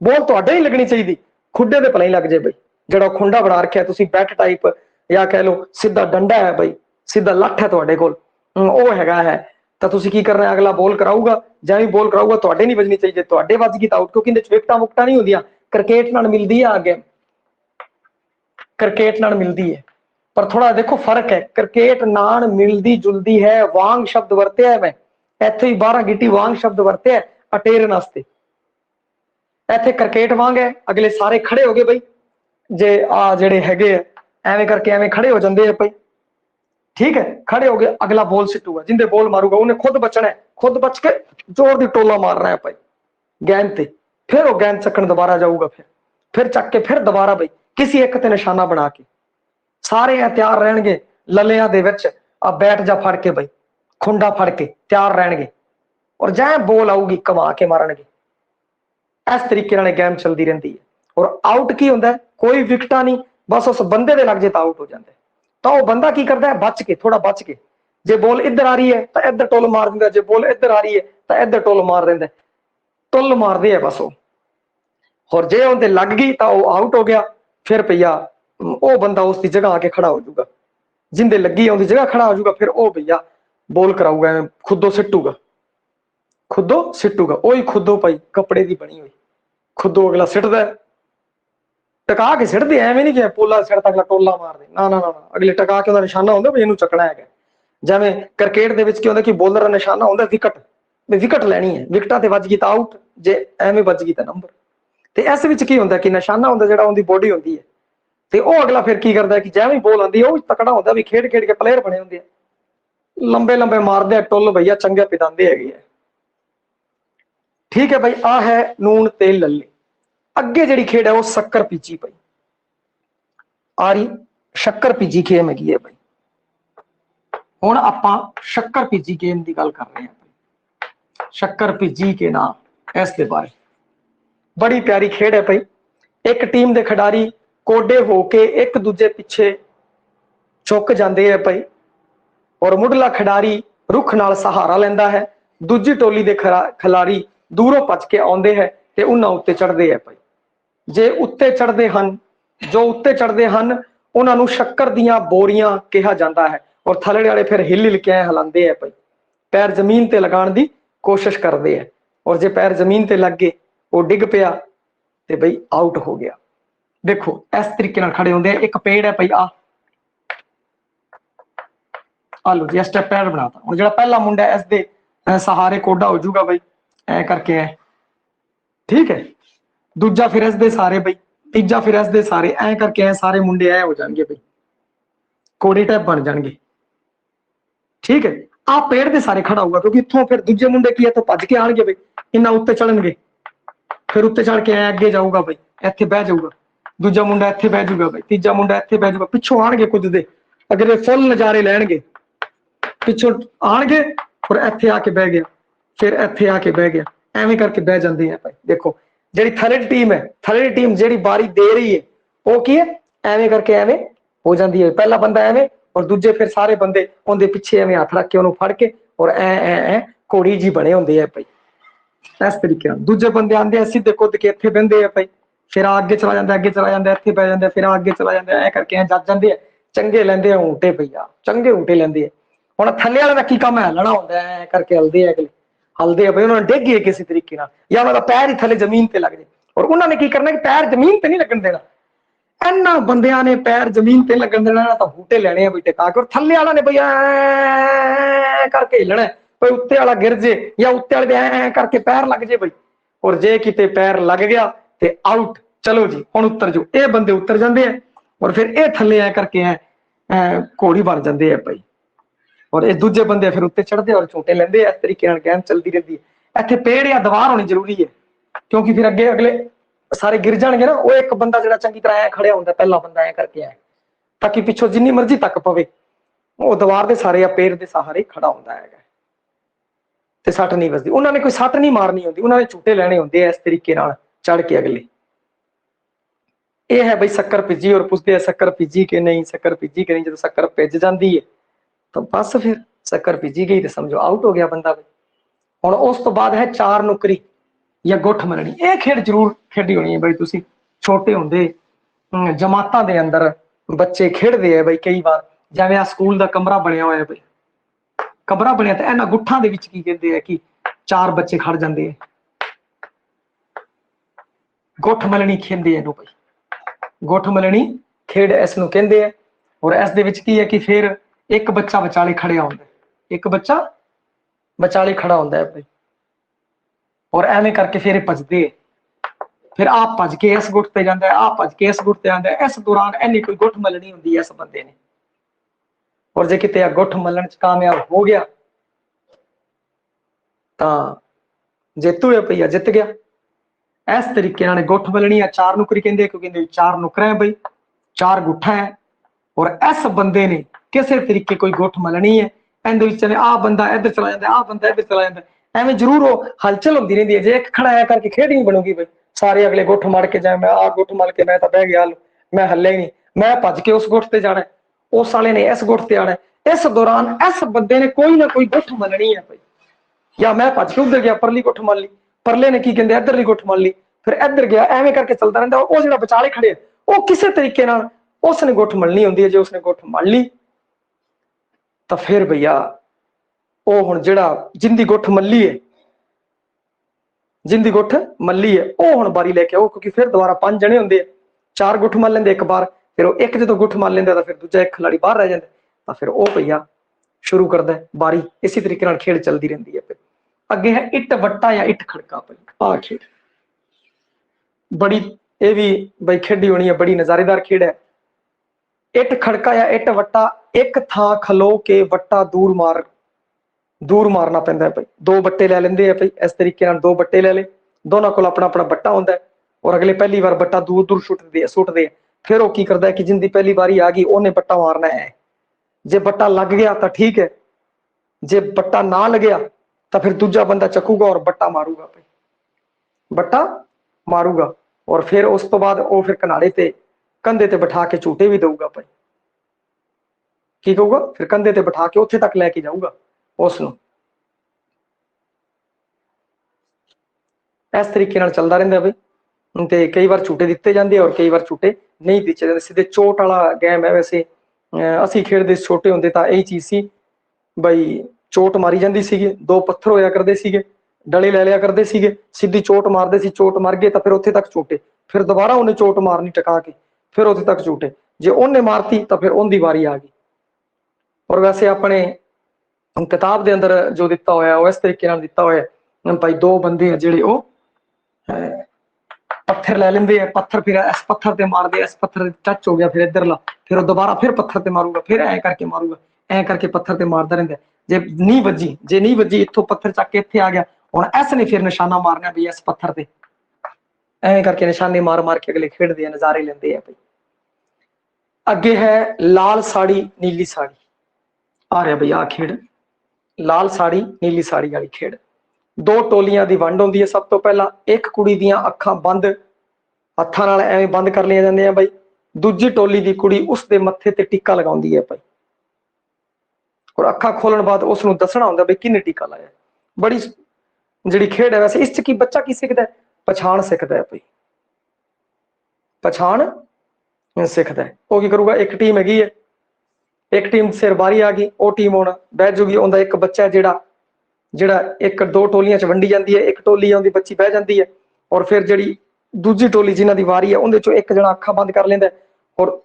ਬੋਲ ਤੁਹਾਡੇ ਹੀ ਲੱਗਣੀ ਚਾਹੀਦੀ, ਖੁੱਡੇ ਦੇ ਭਲੇ ਹੀ ਲੱਗ ਜੇ ਬਈ। ਜਿਹੜਾ ਖੁੰਡਾ ਬਣਾ ਰੱਖਿਆ ਤੁਸੀਂ ਬੈਟ ਟਾਈਪ, ਜਾਂ ਕਹਿ ਲਓ ਸਿੱਧਾ ਡੰਡਾ ਹੈ ਬਈ, ਸਿੱਧਾ ਲੱਠ ਹੈ ਤੁਹਾਡੇ ਕੋਲ, ਉਹ ਹੈਗਾ ਹੈ, ਤਾਂ ਤੁਸੀਂ ਕੀ ਕਰਨਾ? ਅਗਲਾ ਬੋਲ ਕਰਾਊਗਾ, ਜਾਂ ਵੀ ਬੋਲ ਕਰਾਊਗਾ ਤੁਹਾਡੇ ਨਹੀਂ ਵੱਜਣੀ ਚਾਹੀਦੀ। ਤੁਹਾਡੇ ਵੱਜ ਗਈ ਤਾਂ ਆਊਟ, ਕਿਉਂਕਿ ਇਹਦੇ ਚ ਵਿਕਟਾਂ ਮੁਕਟਾਂ ਨਹੀਂ ਹੁੰਦੀਆਂ। ਕ੍ਰਿਕਟ ਨਾਲ ਮਿਲਦੀ ਆ ਅੱਗੇ, ਕ੍ਰਿਕਟ ਨਾਲ ਮਿਲਦੀ ਹੈ, ਪਰ ਥੋੜਾ ਦੇਖੋ ਫਰਕ ਹੈ। ਕ੍ਰਿਕਟ ਨਾਲ ਮਿਲਦੀ ਜੁਲਦੀ ਹੈ। ਵਾਂਗ ਸ਼ਬਦ ਵਰਤਿਆ ਮੈਂ ਇੱਥੇ ਹੀ, 12 ਗਿੱਟੀ ਵਾਂਗ ਸ਼ਬਦ ਵਰਤਿਆ ਅਟੇਰਨ ਵਾਸਤੇ। ਇੱਥੇ ਕ੍ਰਿਕਟ ਵਾਂਗ ਹੈ, ਅਗਲੇ ਸਾਰੇ ਖੜੇ ਹੋ ਗਏ ਬਈ, ਜੇ ਆ ਜਿਹੜੇ ਹੈਗੇ ਆ ਐਵੇਂ ਕਰਕੇ ਐਵੇਂ ਖੜੇ ਹੋ ਜਾਂਦੇ ਆ ਭਾਈ, ਠੀਕ ਹੈ, ਖੜੇ ਹੋ ਗਏ। ਅਗਲਾ ਬੋਲ ਸਿੱਟੂਗਾ, ਜਿੰਦੇ ਬੋਲ ਮਾਰੂਗਾ ਉਹਨੇ ਖੁਦ ਬਚਣਾ, ਖੁਦ ਬਚ ਕੇ ਜ਼ੋਰ ਦੀ ਟੋਲਾ ਮਾਰਨਾ ਹੈ ਭਾਈ ਗੇਂਦ ਤੇ। ਫਿਰ ਉਹ ਗੇਂਦ ਚੱਕਣ ਦੁਬਾਰਾ ਜਾਊਗਾ, ਫਿਰ ਚੱਕ ਕੇ ਫਿਰ ਦੁਬਾਰਾ ਬਈ ਕਿਸੇ ਇੱਕ ਤੇ ਨਿਸ਼ਾਨਾ ਬਣਾ ਕੇ ਸਾਰੇ ਤਿਆਰ ਰਹਿਣਗੇ। ਲੱਲਿਆਂ ਦੇ ਵਿੱਚ ਆ ਬੈਟ ਜਾ ਫੜ ਕੇ ਬਈ, ਖੁੰਡਾ ਫੜ ਕੇ ਤਿਆਰ ਰਹਿਣਗੇ, ਔਰ ਜਾਂ ਬੋਲ ਆਊਗੀ ਕਮਾ ਕੇ ਮਾਰਨਗੇ। ਇਸ ਤਰੀਕੇ ਨਾਲ ਗੇਮ ਚੱਲਦੀ ਰਹਿੰਦੀ ਹੈ। ਔਰ ਆਊਟ ਕੀ ਹੁੰਦਾ? ਕੋਈ ਵਿਕਟਾਂ ਨਹੀਂ, ਬਸ ਉਸ ਬੰਦੇ ਦੇ ਲੱਗ ਜੇ ਤਾਂ ਆਊਟ ਹੋ ਜਾਂਦਾ। ਤਾਂ ਉਹ ਬੰਦਾ ਕੀ ਕਰਦਾ ਹੈ? ਬਚ ਕੇ, ਥੋੜਾ ਬਚ ਕੇ, ਜੇ ਬੋਲ ਇੱਧਰ ਆ ਰਹੀ ਹੈ ਤਾਂ ਇੱਧਰ ਟੁੱਲ ਮਾਰ ਦਿੰਦਾ, ਜੇ ਬੋਲ ਇੱਧਰ ਆ ਰਹੀ ਹੈ ਤਾਂ ਇੱਧਰ ਟੁੱਲ ਮਾਰ ਦਿੰਦਾ। ਟੁੱਲ ਮਾਰਦੇ ਆ ਬਸ ਉਹ। ਹੋਰ ਜੇ ਉਹਦੇ ਲੱਗ ਗਈ ਤਾਂ ਉਹ ਆਊਟ ਹੋ ਗਿਆ। ਫਿਰ ਭਈਆ ਉਹ ਬੰਦਾ ਉਸ ਦੀ ਜਗ੍ਹਾ ਆ ਕੇ ਖੜਾ ਹੋ ਜਾਊਗਾ, ਜਿੰਦੇ ਲੱਗੀ ਉਹਦੀ ਜਗ੍ਹਾ ਖੜਾ ਹੋ ਜਾਊਗਾ। ਫਿਰ ਉਹ ਭਈਆ ਬੋਲ ਕਰਾਊਗਾ, ਐਵੇਂ ਖੁੱਦੋਂ ਸਿੱਟੂਗਾ, ਉਹੀ ਖੁੱਦੋਂ ਭਾਈ ਕੱਪੜੇ ਦੀ ਬਣੀ ਹੋਈ ਖੁੱਦੋਂ ਅਗਲਾ ਸਿੱਟਦਾ, ਟਕਾ ਕੇ ਸਿੱਟਦੇ। ਐਵੇਂ ਨਹੀਂ ਕਿ ਪੋਲਾ ਸਿਰ ਤੱਕ ਟੋਲਾ ਮਾਰਦੇ, ਨਾ, ਅਗਲੇ ਟਕਾ ਕੇ ਉਹਦਾ ਨਿਸ਼ਾਨਾ ਹੁੰਦਾ ਵੀ ਇਹਨੂੰ ਚੱਕਣਾ ਹੈਗਾ। ਜਿਵੇਂ ਕ੍ਰਿਕਟ ਦੇ ਵਿੱਚ ਕੀ ਹੁੰਦਾ ਕਿ ਬੋਲਰ ਦਾ ਨਿਸ਼ਾਨਾ ਹੁੰਦਾ ਵਿਕਟ ਲੈਣੀ ਹੈ, ਵਿਕਟਾਂ ਤੇ ਵੱਜ ਗਈ ਤਾਂ ਆਊਟ, ਜੇ ਐਵੇਂ ਵੱਜ ਗਈ ਤਾਂ ਨੰਬਰ। ਤੇ ਇਸ ਵਿੱਚ ਕੀ ਹੁੰਦਾ ਕਿ ਨਿਸ਼ਾਨਾ ਹੁੰਦਾ ਜਿਹੜਾ ਉਹਦੀ ਬੋਡੀ ਹੁੰਦੀ ਹੈ, ਤੇ ਉਹ ਅਗਲਾ ਫਿਰ ਕੀ ਕਰਦਾ ਕਿ ਜਿਵੇਂ ਬੋਲ ਆਉਂਦੀ ਉਹ ਤਕੜਾ ਹੁੰਦਾ ਵੀ ਖੇਡ ਕੇ ਪਲੇਅਰ ਬਣੇ ਹੁੰਦੇ ਆ, ਲੰਬੇ ਮਾਰਦੇ ਆ ਟੁੱਲ ਭਈਆ, ਚੰਗੇ ਪਿਦਾਂਦੇ ਹੈਗੇ ਆ। ਠੀਕ ਹੈ ਭਾਈ, ਆ ਹੈ ਨੂਣ ਤੇ ਲੱਲੇ। ਅੱਗੇ ਜਿਹੜੀ ਖੇਡ ਹੈ ਉਹ ਸ਼ੱਕਰ ਪੀਚੀ ਪਈ ਆ ਰਹੀ, ਸ਼ੱਕਰ ਪੀਚੀ ਗੇਮ ਹੈਗੀ ਹੈ ਭਾਈ। ਹੁਣ ਆਪਾਂ ਸ਼ੱਕਰ ਪੀਚੀ ਗੇਮ ਦੀ ਗੱਲ ਕਰ ਰਹੇ ਹਾਂ। ਸ਼ੱਕਰ ਪੀਚੀ ਕੇ ਨਾਮ ਇਸ ਦੇ ਬਾਰੇ ਬੜੀ ਪਿਆਰੀ ਖੇਡ ਹੈ ਭਾਈ। ਇੱਕ ਟੀਮ ਦੇ ਖਿਡਾਰੀ ਕੋਡੇ ਹੋ ਕੇ ਇੱਕ ਦੂਜੇ ਪਿੱਛੇ ਝੁਕ ਜਾਂਦੇ ਹੈ ਭਾਈ, ਔਰ ਮੁੱਢਲਾ ਖਿਡਾਰੀ ਰੁੱਖ ਨਾਲ ਸਹਾਰਾ ਲੈਂਦਾ ਹੈ। ਦੂਜੀ ਟੋਲੀ ਦੇ ਖਿਡਾਰੀ ਦੂਰੋਂ ਭੱਜ ਕੇ ਆਉਂਦੇ ਹੈ ਤੇ ਉਹਨਾਂ ਉੱਤੇ ਚੜ੍ਹਦੇ ਹੈ ਭਾਈ। ਜੇ ਉੱਤੇ ਚੜ੍ਹਦੇ ਹਨ, ਜੋ ਉੱਤੇ ਚੜ੍ਹਦੇ ਹਨ ਉਹਨਾਂ ਨੂੰ ਸ਼ੱਕਰ ਦੀਆਂ ਬੋਰੀਆਂ ਕਿਹਾ ਜਾਂਦਾ ਹੈ। ਔਰ ਥੱਲੇ ਵਾਲੇ ਫਿਰ ਹਿੱਲ ਕੇ ਹਿਲਾਉਂਦੇ ਹੈ ਭਾਈ, ਪੈਰ ਜ਼ਮੀਨ ਤੇ ਲਗਾਉਣ ਦੀ ਕੋਸ਼ਿਸ਼ ਕਰਦੇ ਹੈ। ਔਰ ਜੇ ਪੈਰ ਜ਼ਮੀਨ ਤੇ ਲੱਗ ਗਏ, ਉਹ ਡਿੱਗ ਪਿਆ ਤੇ ਬਈ ਆਊਟ ਹੋ ਗਿਆ। ਦੇਖੋ ਇਸ ਤਰੀਕੇ ਨਾਲ ਖੜੇ ਹੁੰਦੇ ਆ। ਇੱਕ ਪੇੜ ਹੈ ਭਾਈ, ਆ ਲੋ ਜੀ, ਸਟੈਪ ਪੈਡ ਬਣਾਤਾ। ਹੁਣ ਜਿਹੜਾ ਪਹਿਲਾ ਮੁੰਡਾ ਇਸ ਦੇ ਸਹਾਰੇ ਕੋਡਾ ਹੋ ਜਾਊਗਾ ਬਈ, ਐ ਕਰਕੇ ਐ, ਠੀਕ ਹੈ। ਦੂਜਾ ਫਿਰ ਇਸ ਦੇ ਸਾਰੇ ਬਈ, ਤੀਜਾ ਫਿਰ ਇਸ ਦੇ ਸਾਰੇ, ਐ ਕਰਕੇ ਐ ਸਾਰੇ ਮੁੰਡੇ ਐ ਹੋ ਜਾਣਗੇ ਬਈ, ਕੋੜੇ ਟਾਈਪ ਬਣ ਜਾਣਗੇ, ਠੀਕ ਹੈ। ਆ ਪੇੜ ਦੇ ਸਾਰੇ ਖੜਾ ਹੋਊਗਾ, ਕਿਉਂਕਿ ਇੱਥੋਂ ਫਿਰ ਦੂਜੇ ਮੁੰਡੇ ਕੀ ਇੱਥੋਂ ਭੱਜ ਕੇ ਆਣਗੇ ਬਈ, ਇਹਨਾਂ ਉੱਤੇ ਚੜਨਗੇ। ਫਿਰ ਉੱਤੇ ਚੜ ਕੇ ਐ ਅੱਗੇ ਜਾਊਗਾ ਬਈ, ਇੱਥੇ ਬਹਿ ਜਾਊਗਾ। ਦੂਜਾ ਮੁੰਡਾ ਇੱਥੇ ਬਹਿ ਜਾਊਗਾ ਬਈ, ਤੀਜਾ ਮੁੰਡਾ ਇੱਥੇ ਬਹਿ ਜਾਊਗਾ। ਪਿੱਛੋਂ ਆਣਗੇ ਕੁਝ ਦੇ, ਅਗਰ ਇਹ ਫੁੱਲ ਨਜ਼ਾਰੇ ਲੈਣਗੇ पिछों आणगे और इत्थे आके बह गया, फिर इत्थे आके बह गया, एवें करके बह जाते हैं भाई। देखो जी थले टीम है, थले टीम जी बारी दे रही है वो की है एवें करके एवें हो जाती है। पहला बंदा एवें और दूजे फिर सारे बंदे उनके पिछे एवें हथ रख के उन्होंने फड़ के और ए घोड़ी जी बने होंगे भाई। इस तरीके दूजे बंदे आते सीधे कुद के इत्थे बहते हैं भाई, फिर अगे चला जाता, अगे चला जाता, इत्थे पै जाता, फिर अगे चला जाता, ऐ करके जज जाते हैं। चंगे लेंदे ऊंटे भैया, चंगे ऊंटे लेंदे है। हुण थल्ले वाले दा की काम है, हिलना होंदा है, ऐ करके हलदे है, अगले हलदे है भाई, उन्होंने डिग किसी तरीके नाल या उन्होंने पैर ही थले जमीन ते लग जाए। और उन्होंने की करना कि पैर जमीन ते नहीं लगन देना, इन्ना बंदियां ने पैर जमीन ते लगन देना तो बूटे लेने हैं टिका के। और थल्ले वाला ने भैया करके हिलना है भाई, उत्ते वाला गिर जे या उत्ते वाले ऐ करके पैर लग जे भाई। और जे किते पैर लग गया तो आउट, चलो जी हुण उतर जो। ये बंदे उतर जाते हैं और फिर ये थले ऐ करके घोड़ी बन जाते हैं भाई। और ये दूजे बंदे फिर उत्ते चढ़ते और झूटे लेंदे। इस तरीके गेम चलती रहती है। इत्थे पेड़ या दीवार होनी जरूरी है, क्योंकि फिर अगे अगले सारे गिर जाएंगे ना। वो एक बंदा जो चंगी तरह ऐ खड़िया होंगे, पहला बंदा ऐ करके है, ताकि पिछों जिन्नी मर्जी तक पवे वो दीवार के सारे या पेड़ के सहारे खड़ा होंगे है, ते सट नहीं बजती। उन्होंने कोई सट नहीं मारनी होती, उन्होंने झूटे लेने होंगे इस तरीके चढ़ के अगले। ये है भाई शक्कर पिजी। और पूछते हैं शक्कर पिजी के नहीं, शक्कर पिजी के नहीं। जो शक्कर पिज जाती है तो बस फिर शक्कर पिजी गई तो समझो आउट हो गया बंदा भाई। हुण उस तो बाद है चार नुकरी या गुठ मलनी। ये खेड जरूर खेडी होनी है भाई तुसी छोटे होंदे, जमातां दे अंदर बच्चे खेडदे है भाई। कई बार जिवें आ स्कूल दा कमरा बनया होया भाई, कमरा बनया तो इन्हां गुट्ठां दे विच की कहंदे है कि चार बच्चे खड़ जांदे है, गुठ मलनी खेंदे है भाई। गुठ मलनी खेड इसनूं कहंदे है। और इस दे विच की है कि फिर एक बच्चा विचाले खड़िया होंदा है, एक बच्चा विचाले खड़ा होंदा है भाई। और एवें करके फिर भजदे है, फिर आप भज के इस गुट ते जांदा है, आप भज के इस गुट ते आंदा है। इस दौरान इन्नी कोई गुठ मलनी होंदी है इस बंदे ने। और जे किते गुठ मलन च कामयाब हो गया तो जेतू है भैया जित गया। इस तरीके गुठ मलनी है। चार नुकरी कहंदे क्योंकि चार नुकर है भाई, चार गुठा है। और इस बंदे ने किसी तरीके कोई गुठ मलनी है। इहदे आ बंदा इधर चला जाता, आ बंदा इधर चला जाता, एवें जरूर वो हलचल होती रहती है। जे एक खड़ा है करके खेड नहीं बनूगी भाई, सारे अगले गुठ मार के जाए, मैं आ गुठ मल के मैं तो बह गया, मैं हले नहीं, मैं भज के उस गुठ ते जाना, उस वाले ने इस गुठ ते आना। इस दौरान इस बंदे ने कोई ना कोई गुठ मलनी है भाई। या मैं भज के उधर गया, परली गुठ मल ली, परले ने की कहते इधरली गुठ मल ली, फिर इधर गया, एवें करके चलता रहता। वो जो विचाले खड़े वो किसी तरीके उसने गुठ मलनी होंगी है। जो उसने गुठ मल ली तो फिर भैया वो हुण जिहड़ा जिंदी गुठ मल्ली है, जिंदी गुठ मल्ली है वो हुण बारी लेके आओ। क्योंकि फिर दोबारा पांच जने होंगे, चार गुठ मल लेंदे एक बार, फिर वो एक जो गुठ मल लेंदा तो फिर दूजा एक खिलाड़ी बाहर रह जाता, तो फिर वो भैया शुरू करता है बारी। इसी तरीके खेड चलती रहती है। फिर अगे है इट वट्टा या इट खड़का भाई। आ खेड बड़ी ये भी भाई खेडी होनी है, बड़ी नजारेदार खेड है। इट खड़का या इट वट्टा, एक थां खलो के वट्टा दूर मारना पैंदा है भाई। दो बट्टे ले लेंदे है भाई। इस तरीके दो बट्टे ले ले, दोनों को अपना अपना बट्टा होंदा है। और अगले पहली बार बट्टा दूर दूर सुटदे। फिर वो की करता है कि जिंदी पहली बारी आ गई उन्हें बट्टा मारना है। जे बट्टा लग गया तो ठीक है, जे बट्टा ना लगया तो फिर दूजा बंदा चकूगा और बट्टा मारूगा भाई, बट्टा मारूगा। और फिर उस तो बाद वो फिर किनारे ते कंधे ते बिठा के झूटे भी दूगा भाई। की कहूगा फिर कंधे ते बिठा के उत्थे तक लेके जाऊगा उसनूं। इस तरीके चलता रहिंदा है भाई। ते कई बार झूटे दिते जाते और कई बार झूटे नहीं दिते जाते। सीधे चोट वाला गेम है। वैसे असीं खेडदे छोटे होंदे तां यही चीज़ सी बई, चोट मारी जाती सी, दो पत्थर होया करते सीगे, डले ले लिया करते सीगे, सीधी चोट मारते सी, चोट मर गए तो फिर उत्थे तक झूटे, फिर दोबारा उन्हें चोट मारनी टका के, फिर उत्थे तक झूटे। जे उन्हें मारती तो फिर उनकी वारी आ गई। और वैसे अपने किताब के अंदर जो दिता होया वो इस तरीके दिता होया भाई, दो बंदे जिहड़े वो पत्थर ले लेंदे है, पत्थर फिर इस पत्थर ते मार दे, इस पत्थर टच हो गया फिर इधरला, फिर दोबारा फिर पत्थर ते मारूगा, फिर ऐ करके मारूगा, ऐ करके पत्थर ते मारदा रहिंदा। जे नहीं वजी, जे नहीं वजी इत्थों पत्थर चक के इत्थे आ गया, हुण इस ने फिर निशाना मारना भी इस पत्थर ते, ऐ करके निशाने मार मार के अगले खेडदे हैं, नजारे लेंदे हैं भाई। अगे है लाल साड़ी नीली साड़ी। आ रहा भैया खेड ਲਾਲ ਸਾੜੀ ਨੀਲੀ ਸਾੜੀ ਵਾਲੀ ਖੇਡ। ਦੋ ਟੋਲੀਆਂ ਦੀ ਵੰਡ ਹੁੰਦੀ ਹੈ। ਸਭ ਤੋਂ ਪਹਿਲਾਂ ਇੱਕ ਕੁੜੀ ਦੀਆਂ ਅੱਖਾਂ ਬੰਦ, ਹੱਥਾਂ ਨਾਲ ਐਵੇਂ ਬੰਦ ਕਰ ਲਈਆਂ ਜਾਂਦੀਆਂ ਬਾਈ। ਦੂਜੀ ਟੋਲੀ ਦੀ ਕੁੜੀ ਉਸ ਦੇ ਮੱਥੇ ਤੇ ਟੀਕਾ ਲਗਾਉਂਦੀ ਹੈ ਭਾਈ, ਔਰ ਅੱਖਾਂ ਖੋਲਣ ਬਾਅਦ ਉਸ ਨੂੰ ਦੱਸਣਾ ਹੁੰਦਾ ਬਈ ਕਿੰਨੇ ਟੀਕਾ ਲਾਇਆ। ਬੜੀ ਜਿਹੜੀ ਖੇਡ ਹੈ, ਵੈਸੇ ਇਸ ਚ ਕੀ ਬੱਚਾ ਕੀ ਸਿੱਖਦਾ ਹੈ? ਪਛਾਣ ਸਿੱਖਦਾ ਹੈ ਭਾਈ, ਪਛਾਣ ਸਿੱਖਦਾ ਹੈ। ਉਹ ਕੀ ਕਰੂਗਾ, ਇੱਕ ਟੀਮ ਹੈਗੀ ਹੈ, ਇੱਕ ਟੀਮ ਸਿਰ ਬਾਰੀ ਆ ਗਈ, ਉਹ ਟੀਮ ਹੁਣ ਬਹਿ ਜੂਗੀ। ਉਹਦਾ ਇੱਕ ਬੱਚਾ ਜਿਹੜਾ ਇੱਕ ਦੋ ਟੋਲੀਆਂ ਚ ਵੰਡੀ ਜਾਂਦੀ ਹੈ, ਇੱਕ ਟੋਲੀ ਉਹਦੀ ਬੱਚੀ ਬਹਿ ਜਾਂਦੀ ਹੈ, ਔਰ ਫਿਰ ਜਿਹੜੀ ਦੂਜੀ ਟੋਲੀ ਜਿਨ੍ਹਾਂ ਦੀ ਵਾਰੀ ਹੈ ਉਹਦੇ ਚੋਂ ਇੱਕ ਜਣਾ ਅੱਖਾਂ ਬੰਦ ਕਰ ਲੈਂਦਾ, ਔਰ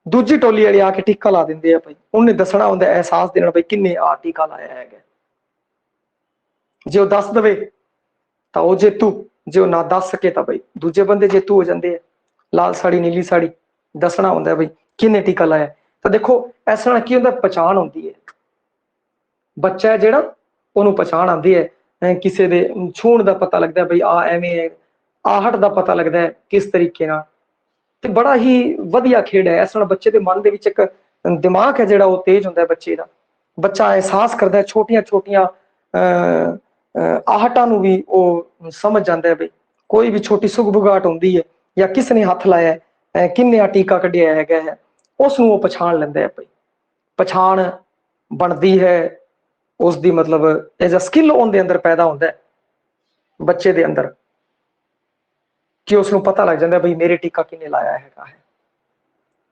ਦੂਜੀ ਟੋਲੀ ਵਾਲੇ ਆ ਕੇ ਟੀਕਾ ਲਾ ਦਿੰਦੇ ਆ ਭਾਈ। ਉਹਨੇ ਦੱਸਣਾ ਹੁੰਦਾ, ਅਹਿਸਾਸ ਦੇਣਾ ਬਈ ਕਿੰਨੇ ਆ ਟੀਕਾ ਲਾਇਆ ਹੈਗਾ। ਜੇ ਉਹ ਦੱਸ ਦਵੇ ਤਾਂ ਉਹ ਜੇਤੂ, ਜੇ ਉਹ ਨਾ ਦੱਸ ਸਕੇ ਤਾਂ ਬਈ ਦੂਜੇ ਬੰਦੇ ਜੇਤੂ ਹੋ ਜਾਂਦੇ ਆ। ਲਾਲ ਸਾੜੀ ਨੀਲੀ ਸਾੜੀ ਦੱਸਣਾ ਹੁੰਦਾ ਬਈ ਕਿੰਨੇ ਟੀਕਾ ਲਾਇਆ। ਤਾਂ ਦੇਖੋ ਇਸ ਨਾਲ ਕੀ ਹੁੰਦਾ, ਪਛਾਣ ਹੁੰਦੀ ਹੈ। ਬੱਚਾ ਹੈ ਜਿਹੜਾ, ਉਹਨੂੰ ਪਛਾਣ ਆਉਂਦੀ ਹੈ, ਕਿਸੇ ਦੇ ਛੂਹਣ ਦਾ ਪਤਾ ਲੱਗਦਾ ਬਈ ਆ ਐਵੇਂ ਹੈ, ਆਹਟ ਦਾ ਪਤਾ ਲੱਗਦਾ ਹੈ ਕਿਸ ਤਰੀਕੇ ਨਾਲ। ਤੇ ਬੜਾ ਹੀ ਵਧੀਆ ਖੇਡ ਹੈ। ਇਸ ਨਾਲ ਬੱਚੇ ਦੇ ਮਨ ਦੇ ਵਿੱਚ ਇੱਕ ਦਿਮਾਗ ਹੈ ਜਿਹੜਾ ਉਹ ਤੇਜ਼ ਹੁੰਦਾ ਬੱਚੇ ਦਾ। ਬੱਚਾ ਅਹਿਸਾਸ ਕਰਦਾ ਛੋਟੀਆਂ ਛੋਟੀਆਂ ਆਹਟਾਂ ਨੂੰ ਵੀ ਉਹ ਸਮਝ ਜਾਂਦਾ ਹੈ ਬਈ ਕੋਈ ਵੀ ਛੋਟੀ ਸੁਗਬੁਗਾਹਟ ਹੁੰਦੀ ਹੈ ਜਾਂ ਕਿਸ ਨੇ ਹੱਥ ਲਾਇਆ, ਕਿੰਨੇ ਆ ਟੀਕਾ ਕੱਢਿਆ ਹੈਗਾ ਹੈ, ਉਸ ਨੂੰ ਉਹ ਪਛਾਣ ਲੈਂਦਾ ਹੈ ਬਈ। ਪਛਾਣ ਬਣਦੀ ਹੈ ਉਸ ਦੀ, ਮਤਲਬ ਐਜ਼ ਅ ਸਕਿੱਲ ਉਹਦੇ ਅੰਦਰ ਪੈਦਾ ਹੁੰਦਾ ਹੈ ਬੱਚੇ ਦੇ ਅੰਦਰ, ਕਿ ਉਸ ਨੂੰ ਪਤਾ ਲੱਗ ਜਾਂਦਾ ਬਈ ਮੇਰੇ ਟੀਕਾ ਕਿੰਨੇ ਲਾਇਆ ਹੈਗਾ ਹੈ।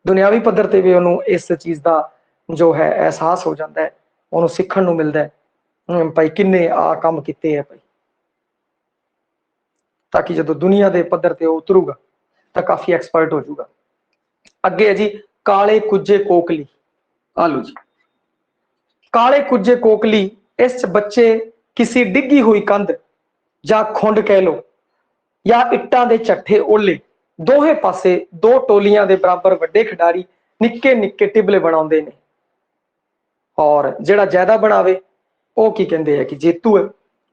ਦੁਨਿਆਵੀ ਪੱਧਰ ਤੇ ਵੀ ਉਹਨੂੰ ਇਸ ਚੀਜ਼ ਦਾ ਜੋ ਹੈ ਅਹਿਸਾਸ ਹੋ ਜਾਂਦਾ ਹੈ, ਉਹਨੂੰ ਸਿੱਖਣ ਨੂੰ ਮਿਲਦਾ ਹੈ ਭਾਈ ਕਿੰਨੇ ਆ ਕੰਮ ਕੀਤੇ ਹੈ ਭਾਈ, ਤਾਂ ਕਿ ਜਦੋਂ ਦੁਨੀਆ ਦੇ ਪੱਧਰ ਤੇ ਉਹ ਉਤਰੂਗਾ ਤਾਂ ਕਾਫੀ ਐਕਸਪਰਟ ਹੋ ਜਾਊਗਾ। ਅੱਗੇ ਹੈ ਜੀ ਕਾਲੇ ਕੁੱਜੇ ਕੋਕਲੀ। ਆਲੂ ਜੀ, ਕਾਲੇ ਕੁੱਜੇ ਕੋਕਲੀ। ਇਸ ਚ ਬੱਚੇ ਕਿਸੇ ਡਿੱਗੀ ਹੋਈ ਕੰਧ ਜਾਂ ਖੁੰਡ ਕਹਿ ਲੋ ਜਾਂ ਇੱਟਾਂ ਦੇ ਚੱਠੇ ਓਲੇ, ਦੋਹੇ ਪਾਸੇ ਦੋ ਟੋਲੀਆਂ ਦੇ ਬਰਾਬਰ ਵੱਡੇ ਖਿਡਾਰੀ ਨਿੱਕੇ ਨਿੱਕੇ ਟਿਬਲੇ ਬਣਾਉਂਦੇ ਨੇ, ਔਰ ਜਿਹੜਾ ਜ਼ਿਆਦਾ ਬਣਾਵੇ ਉਹ ਕੀ ਕਹਿੰਦੇ ਆ ਕਿ ਜੇਤੂ ਹੈ।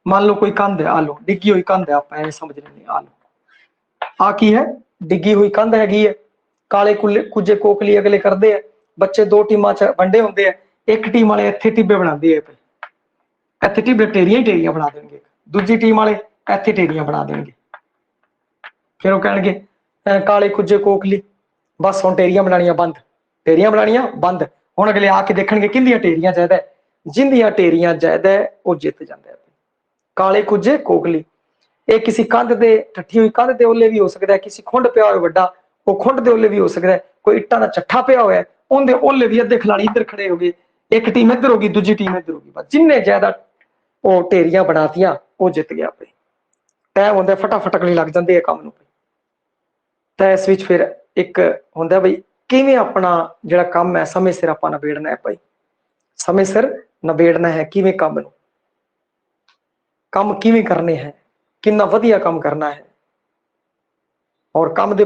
ਮੰਨ ਲਓ ਕੋਈ ਕੰਧ ਹੈ, ਆ ਲਓ ਡਿੱਗੀ ਹੋਈ ਕੰਧ ਹੈ, ਆਪਾਂ ਐਵੇਂ ਸਮਝ ਲੈਂਦੇ ਆ ਲਓ ਆ ਕੀ ਹੈ, ਡਿੱਗੀ ਹੋਈ ਕੰਧ ਹੈਗੀ ਹੈ। ਕਾਲੇ ਕੁੱਜੇ ਕੋਕਲੀ ਅਗਲੇ ਕਰਦੇ ਆ, ਬੱਚੇ ਦੋ ਟੀਮਾਂ ਚ ਵੰਡੇ ਹੁੰਦੇ ਆ। ਇੱਕ ਟੀਮ ਵਾਲੇ ਇੱਥੇ ਟਿੱਬੇ ਬਣਾਉਂਦੇ ਆ, ਇੱਥੇ ਟਿੱਬੇ ਢੇਰੀਆਂ ਹੀ ਢੇਰੀਆਂ ਬਣਾ ਦੇਣਗੇ। ਦੂਜੀ ਟੀਮ ਵਾਲੇ ਇੱਥੇ ਢੇਰੀਆਂ ਬਣਾ ਦੇਣਗੇ। ਫਿਰ ਉਹ ਕਹਿਣਗੇ ਕਾਲੇ ਕੁੱਜੇ ਕੋਕਲੀ ਬਸ ਹੁਣ ਢੇਰੀਆਂ ਬਣਾਉਣੀਆਂ ਬੰਦ, ਢੇਰੀਆਂ ਬਣਾਉਣੀਆਂ ਬੰਦ। ਹੁਣ ਅਗਲੇ ਆ ਕੇ ਦੇਖਣਗੇ ਕਿੰਦੀਆਂ ਢੇਰੀਆਂ ਜ਼ਿਆਦਾ, ਜਿੰਦੀਆਂ ਢੇਰੀਆਂ ਜ਼ਿਆਦਾ ਉਹ ਜਿੱਤ ਜਾਂਦਾ ਹੈ। ਕਾਲੇ ਕੁੱਜੇ ਕੋਕਲੀ, ਇਹ ਕਿਸੇ ਕੰਧ ਦੇ ਠੱਠੀ ਹੋਈ ਕੰਧ ਦੇ ਓਲੇ ਵੀ ਹੋ ਸਕਦਾ, ਕਿਸੇ ਖੁੰਡ ਪਿਆ ਹੋਇਆ ਵੱਡਾ, ਉਹ ਖੁੰਡ ਦੇ ਓਲੇ ਵੀ ਹੋ ਸਕਦਾ। ਕੋਈ ਇੱਟਾਂ ਦਾ ਚੱਠਾ ਪਿਆ ਹੋਇਆ, ਉਹਦੇ ਓਲੇ ਵੀ ਅੱਧੇ ਖਿਲਾੜੀ ਇੱਧਰ ਖੜੇ ਹੋ ਗਏ, ਇੱਕ ਟੀਮ ਇੱਧਰ ਹੋ ਗਈ, ਦੂਜੀ ਟੀਮ ਇੱਧਰ ਹੋ ਗਈ। ਬਸ ਜਿੰਨੇ ਜ਼ਿਆਦਾ ਉਹ ਢੇਰੀਆਂ ਬਣਾਤੀਆਂ ਉਹ ਜਿੱਤ ਗਿਆ ਭਾਈ। ਟਾਈਮ ਹੁੰਦਾ ਫਟਾਫਟ ਅਗਲੇ ਲੱਗ ਜਾਂਦੇ ਆ ਕੰਮ ਨੂੰ। ਤਾਂ ਇਸ ਵਿੱਚ ਫਿਰ ਇੱਕ ਹੁੰਦਾ ਬਈ ਕਿਵੇਂ ਆਪਣਾ ਜਿਹੜਾ ਕੰਮ ਹੈ ਸਮੇਂ ਸਿਰ ਆਪਾਂ ਨਿਬੇੜਨਾ ਹੈ ਭਾਈ, ਸਮੇਂ ਸਿਰ ਨਿਬੇੜਨਾ ਹੈ ਕਿਵੇਂ ਕੰਮ ਨੂੰ, ਕੰਮ ਕਿਵੇਂ ਕਰਨੇ ਹੈ, ਕਿੰਨਾ ਵਧੀਆ ਕੰਮ ਕਰਨਾ ਹੈ, ਔਰ ਕੰਮ ਦੇ